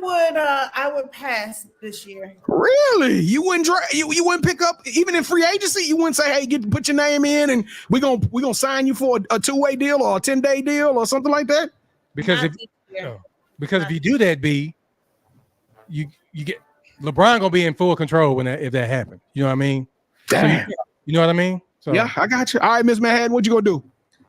would pass this year. Really? You wouldn't you wouldn't pick up even in free agency? You wouldn't say, "Hey, put your name in, and we're gonna sign you for a 2-way deal or a 10-day deal or something like that"? Because if you do that, you get LeBron gonna be in full control if that happens. You know what I mean? Damn. So you know what I mean? So yeah, I got you. All right, Ms.Manhattan, what you gonna do?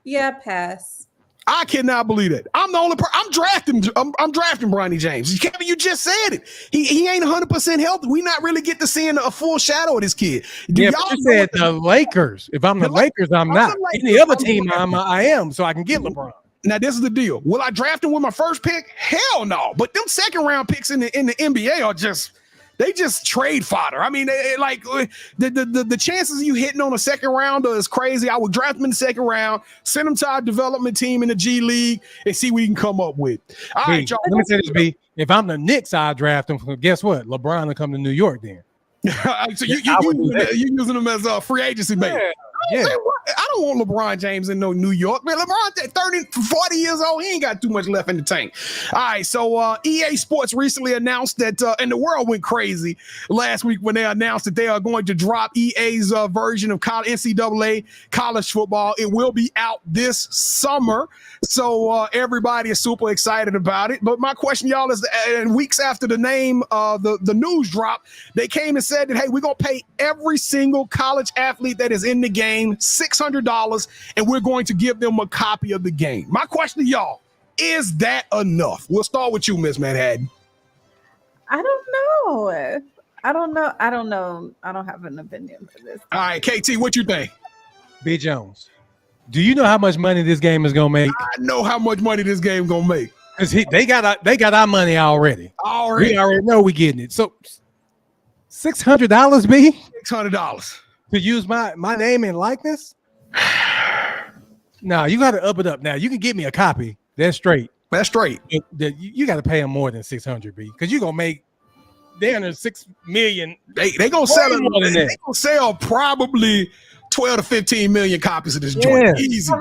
Yeah, pass. I cannot believe it. I'm the only person. I'm drafting Bronny James. Kevin, you just said it. He ain't 100% healthy. We not really get to seeing a full shadow of this kid. You said the Lakers. If I'm the Lakers, I'm not. Any other team, I am. So I can get LeBron. Now this is the deal. Will I draft him with my first pick? Hell no. But them second round picks in the NBA are just they just trade fodder. I mean, like the chances of you hitting on a second rounder is crazy. I would draft them in the second round, send them to our development team in the G League, and see what we can come up with. All right, y'all. Let me say this, B. If I'm the Knicks, I draft them. Guess what? LeBron will come to New York then. So you using them as a free agency bait. Yeah. I don't want LeBron James in no New York. Man, LeBron 30, 40 years old. He ain't got too much left in the tank. All right, so EA Sports recently announced that, and the world went crazy last week when they announced that they are going to drop EA's version of NCAA college football. It will be out this summer, so everybody is super excited about it. But my question, y'all, is and weeks after the news dropped, they came and said that, hey, we're going to pay every single college athlete that is in the game $600, and we're going to give them a copy of the game. My question to y'all, is that enough? We'll start with you, Ms.Manhattan. I don't know. I don't know. I don't have an opinion for this. All right, KT, what you think? B. Jones, do you know how much money this game is gonna make? I know how much money this game gonna make. Because they got our money already. We already know we getting it. So $600, B? $600. To use my name and likeness? No, you got to up it up. Now you can get me a copy. That's straight. That's straight. You got to pay them more than $600, B, because you're gonna make down to $6 million. They gonna sell it. They gonna sell probably 12 to 15 million copies of this joint. Easy.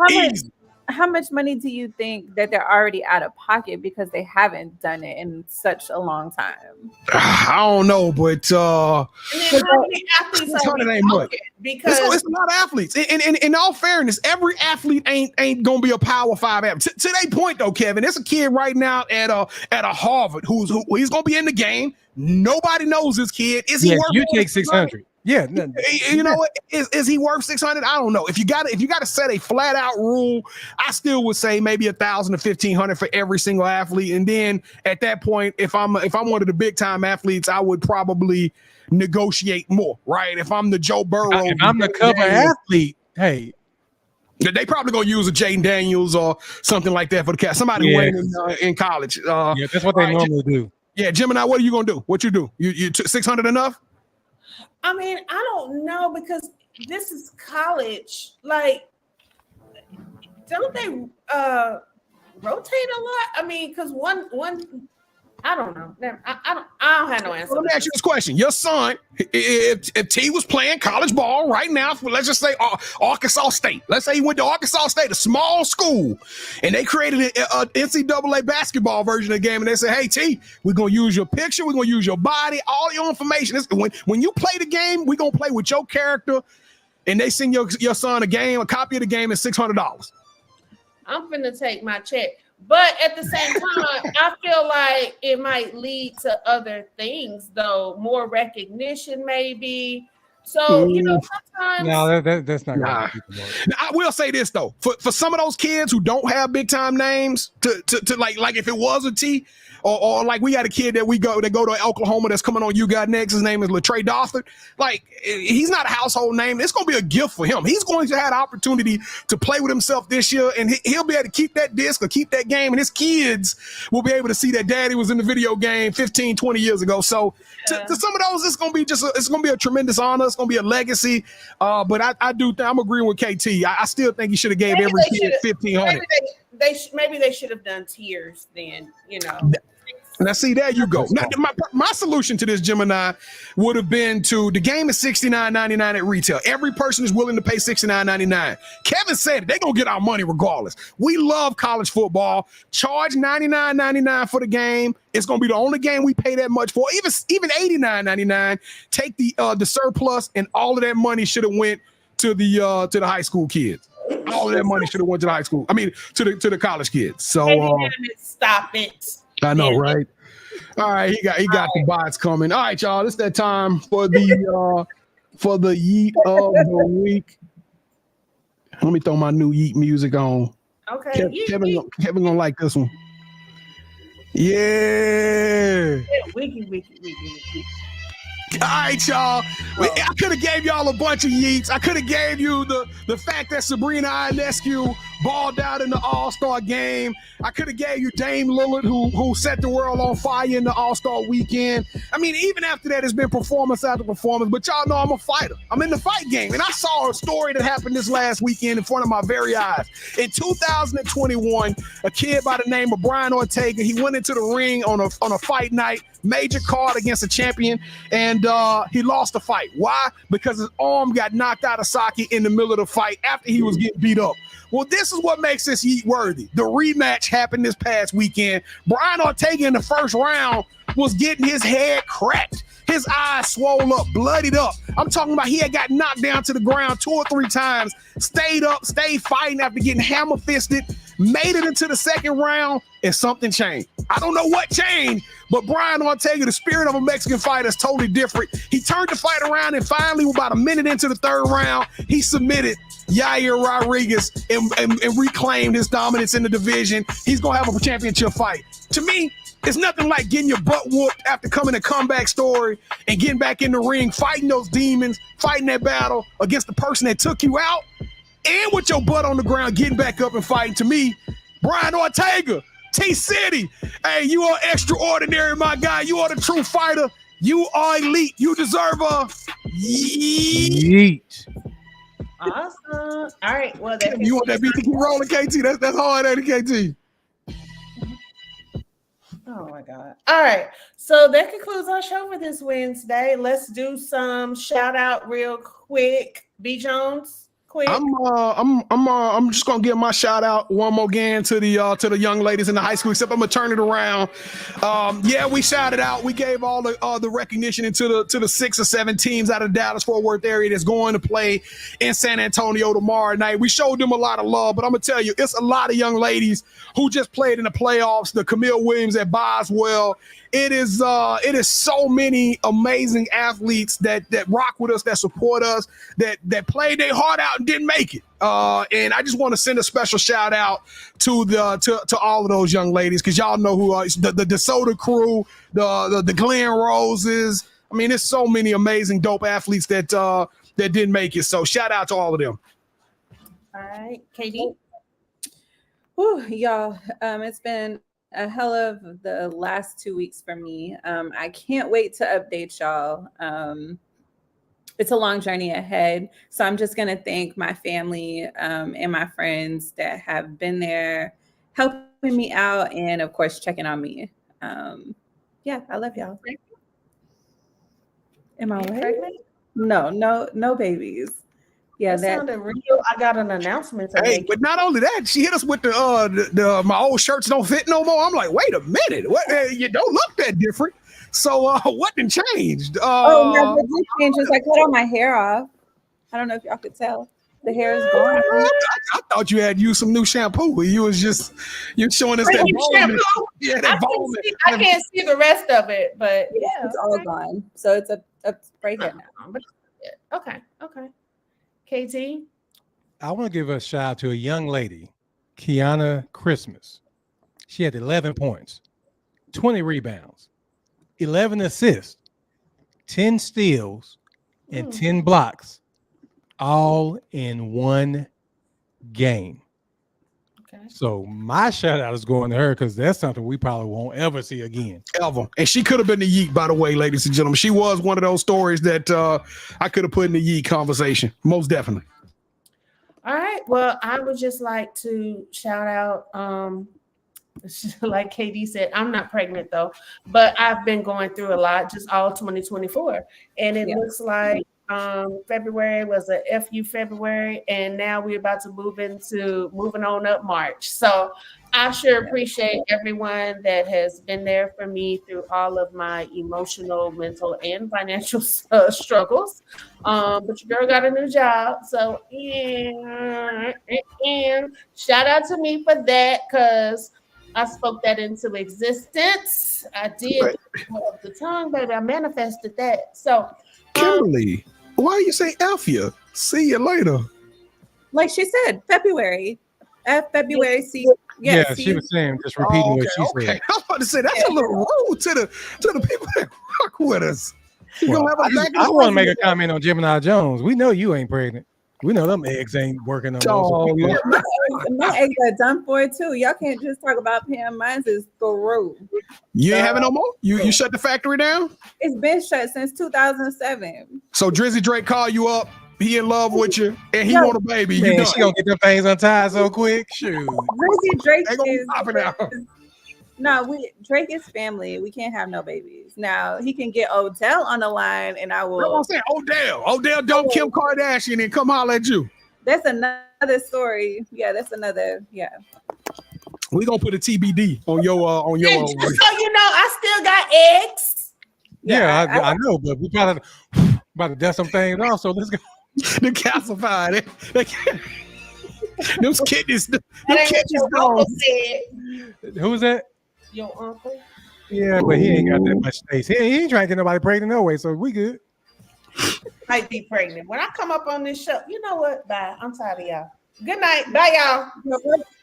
How much money do you think that they're already out of pocket because they haven't done it in such a long time? I don't know, but how many athletes are ain't much. Because it's a lot of athletes. In all fairness, every athlete ain't gonna be a Power 5 athlete. To their point though, Kevin, there's a kid right now at a Harvard who's gonna be in the game. Nobody knows this kid. Is he worth? You take 600. Yeah, you know what? Is he worth 600? I don't know. If you got to set a flat out rule, I still would say maybe 1,000 to 1,500 for every single athlete. And then at that point, if I'm one of the big time athletes, I would probably negotiate more. Right? If I'm the Joe Burrow, if I'm the cover athlete, hey. They probably gonna use a Jaden Daniels or something like that for the cat. Somebody winning in college. Yeah, that's what they normally do. Yeah, Gemini, what are you gonna do? What you do? You 600 enough? I mean, I don't know, because this is college. Like, don't they rotate a lot? I mean, because one I don't know. I don't have no answer. Let me ask you this question. Your son, if T was playing college ball right now, let's just say Arkansas State. Let's say he went to Arkansas State, a small school, and they created an NCAA basketball version of the game, and they said, hey, T, we're going to use your picture, we're going to use your body, all your information. When you play the game, we're going to play with your character, and they send your son a copy of the game at $600. I'm finna take my check. But at the same time, I feel like it might lead to other things, though, more recognition, maybe. So, sometimes. No, that's not right. I will say this, though. For some of those kids who don't have big time names, to like if it was a T, or like we got a kid that go to Oklahoma that's coming on You Got Next. His name is Latrey Dothert. Like, he's not a household name. It's going to be a gift for him. He's going to have the opportunity to play with himself this year, and he'll be able to keep that disc or keep that game, and his kids will be able to see that daddy was in the video game 15, 20 years ago. So to some of those, it's going to be a tremendous honor. It's going to be a legacy. But I do think I'm agreeing with KT. I still think he should have gave every kid 1,500. Maybe they should have done tiers then, Now, see, there you go. Now, my solution to this, Gemini, would have been the game is $69.99 at retail. Every person is willing to pay $69.99. Kevin said they're going to get our money regardless. We love college football. Charge $99.99 for the game. It's going to be the only game we pay that much for. Even $89.99. Take the surplus, and all of that money should have went to the high school kids. All of that money should have went to the high school. I mean, to the college kids. So stop it. I know, right? All right, he got the bots coming. All right, y'all, it's that time for the yeet of the week. Let me throw my new yeet music on. Okay, Kevin gonna like this one. Yeah. Wiki. right, y'all. I could have gave y'all a bunch of yeets. I could have gave you the fact that Sabrina Ionescu balled out in the All-Star game. I could have gave you Dame Lillard, who set the world on fire in the All-Star weekend. I mean, even after that, it's been performance after performance. But y'all know I'm a fighter. I'm in the fight game. And I saw a story that happened this last weekend in front of my very eyes. In 2021, a kid by the name of Brian Ortega, he went into the ring on a fight night, major card against a champion, and he lost the fight. Why? Because his arm got knocked out of socket in the middle of the fight after he was getting beat up. Well, this is what makes this yeet worthy. The rematch happened this past weekend. Brian Ortega in the first round was getting his head cracked. His eyes swole up, bloodied up. I'm talking about he had got knocked down to the ground 2 or 3 times, stayed up, stayed fighting after getting hammer-fisted, made it into the second round, and something changed. I don't know what changed, but Brian Ortega, the spirit of a Mexican fighter, is totally different. He turned the fight around, and finally, about a minute into the third round, he submitted Yair Rodriguez and reclaimed his dominance in the division. He's going to have a championship fight. To me, it's nothing like getting your butt whooped after coming a comeback story and getting back in the ring, fighting those demons, fighting that battle against the person that took you out, and with your butt on the ground, getting back up and fighting. To me, Brian Ortega, T-City, hey, you are extraordinary, my guy. You are the true fighter. You are elite. You deserve a yeet. Awesome. All right. Well, you want that beat to keep rolling, KT? That's hard, ain't it, KT? Oh my God. All right. So that concludes our show for this Wednesday. Let's do some shout out real quick. B Jones. Quick. I'm just gonna give my shout out one more again to the young ladies in the high school. Except I'm gonna turn it around. Yeah, we shouted out. We gave all the recognition into the 6 or 7 teams out of the Dallas-Fort Worth area that's going to play in San Antonio tomorrow night. We showed them a lot of love, but I'm gonna tell you, it's a lot of young ladies who just played in the playoffs. The Camille Williams at Boswell. It is so many amazing athletes that rock with us, that support us, that played their heart out and didn't make it. And I just want to send a special shout out to all of those young ladies, because y'all know who are the DeSoto crew, the Glen Roses. I mean, there's so many amazing, dope athletes that didn't make it. So shout out to all of them. All right, Katie. Whew, y'all, it's been a hell of the last 2 weeks for me. I can't wait to update y'all. It's a long journey ahead. So I'm just going to thank my family and my friends that have been there helping me out and, of course, checking on me. Yeah, I love y'all. Am I pregnant? No babies. Yeah, that sounded real. I got an announcement to make. But not only that, she hit us with the my old shirts don't fit no more. I'm like, wait a minute, what? You don't look that different. So what done changed? No, the did change is I cut all my hair off. I don't know if y'all could tell. The hair is gone. I thought you had used some new shampoo. You're showing us that volume. Yeah, that volume. I can't see the rest of it, but yeah, it's all gone. So it's a right here now. Okay. KT? I want to give a shout out to a young lady, Kiana Christmas. She had 11 points, 20 rebounds, 11 assists, 10 steals, and 10 blocks, all in one game. Okay. So my shout out is going to her, because that's something we probably won't ever see again. Ever. And she could have been the yeet, by the way, ladies and gentlemen. She was one of those stories that I could have put in the yeet conversation. Most definitely. All right. Well, I would just like to shout out, like KD said, I'm not pregnant though, but I've been going through a lot just all 2024. And it looks like February was a FU February, and now we're about to moving on up March. So I sure appreciate everyone that has been there for me through all of my emotional, mental, and financial struggles. But your girl got a new job, so and shout out to me for that, because I spoke that into existence. I did the tongue, baby. I manifested that. So Kimberly, why you say F you? See you later. Like she said, February. February. See. Yeah, she was saying, just repeating what she said. I was about to say that's a little rude to the people that rock with us. Well, I want to make a comment on Gemini Jones. We know you ain't pregnant. We know them eggs ain't working on those. My eggs are done for it too. Y'all can't just talk about Pam. Mine's is through. You ain't having no more? You shut the factory down? It's been shut since 2007. So Drizzy Drake called you up. He in love with you, and he want a baby. Man, she gonna get them things untied so quick. Shoot. Drizzy Drake is out. No, Drake is family. We can't have no babies. Now he can get Odell on the line, and I will. I'm saying Odell dump Kim Kardashian and come holler at you. That's another story. Yeah, that's another. Yeah. We gonna put a TBD on your So I still got eggs. Yeah, I know, but we probably about to dust some things off. So let's go. The calcified. Those kidneys. Who's that? Your uncle. Yeah, but he ain't got that much space. He ain't trying to get nobody pregnant no way, so we good. Might be pregnant. When I come up on this show, you know what? Bye. I'm tired of y'all. Good night. Bye, y'all. No,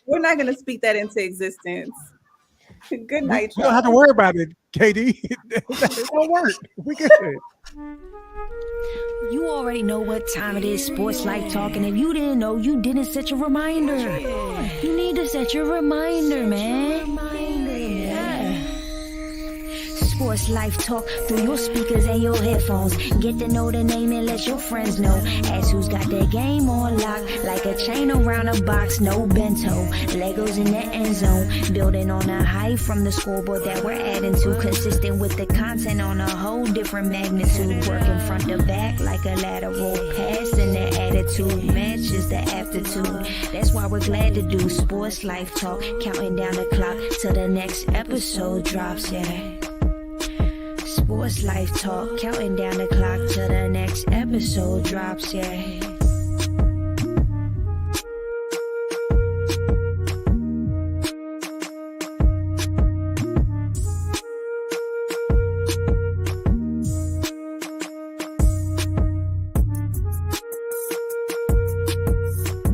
we're not going to speak that into existence. Good night. You don't have to worry about it, KD. It won't work. We good. You already know what time it is, Sports Life Talk, and if you didn't know, you didn't set your reminder. You need to set your reminder, man. Sports Life Talk through your speakers and your headphones. Get to know the name and let your friends know. Ask who's got their game on lock, like a chain around a box, no bento. Legos in the end zone, building on a height from the scoreboard that we're adding to. Consistent with the content on a whole different magnitude. Working front to back like a lateral pass, and the attitude matches the aptitude. That's why we're glad to do Sports Life Talk, counting down the clock till the next episode drops, yeah. Sports Life Talk, counting down the clock till the next episode drops, yeah.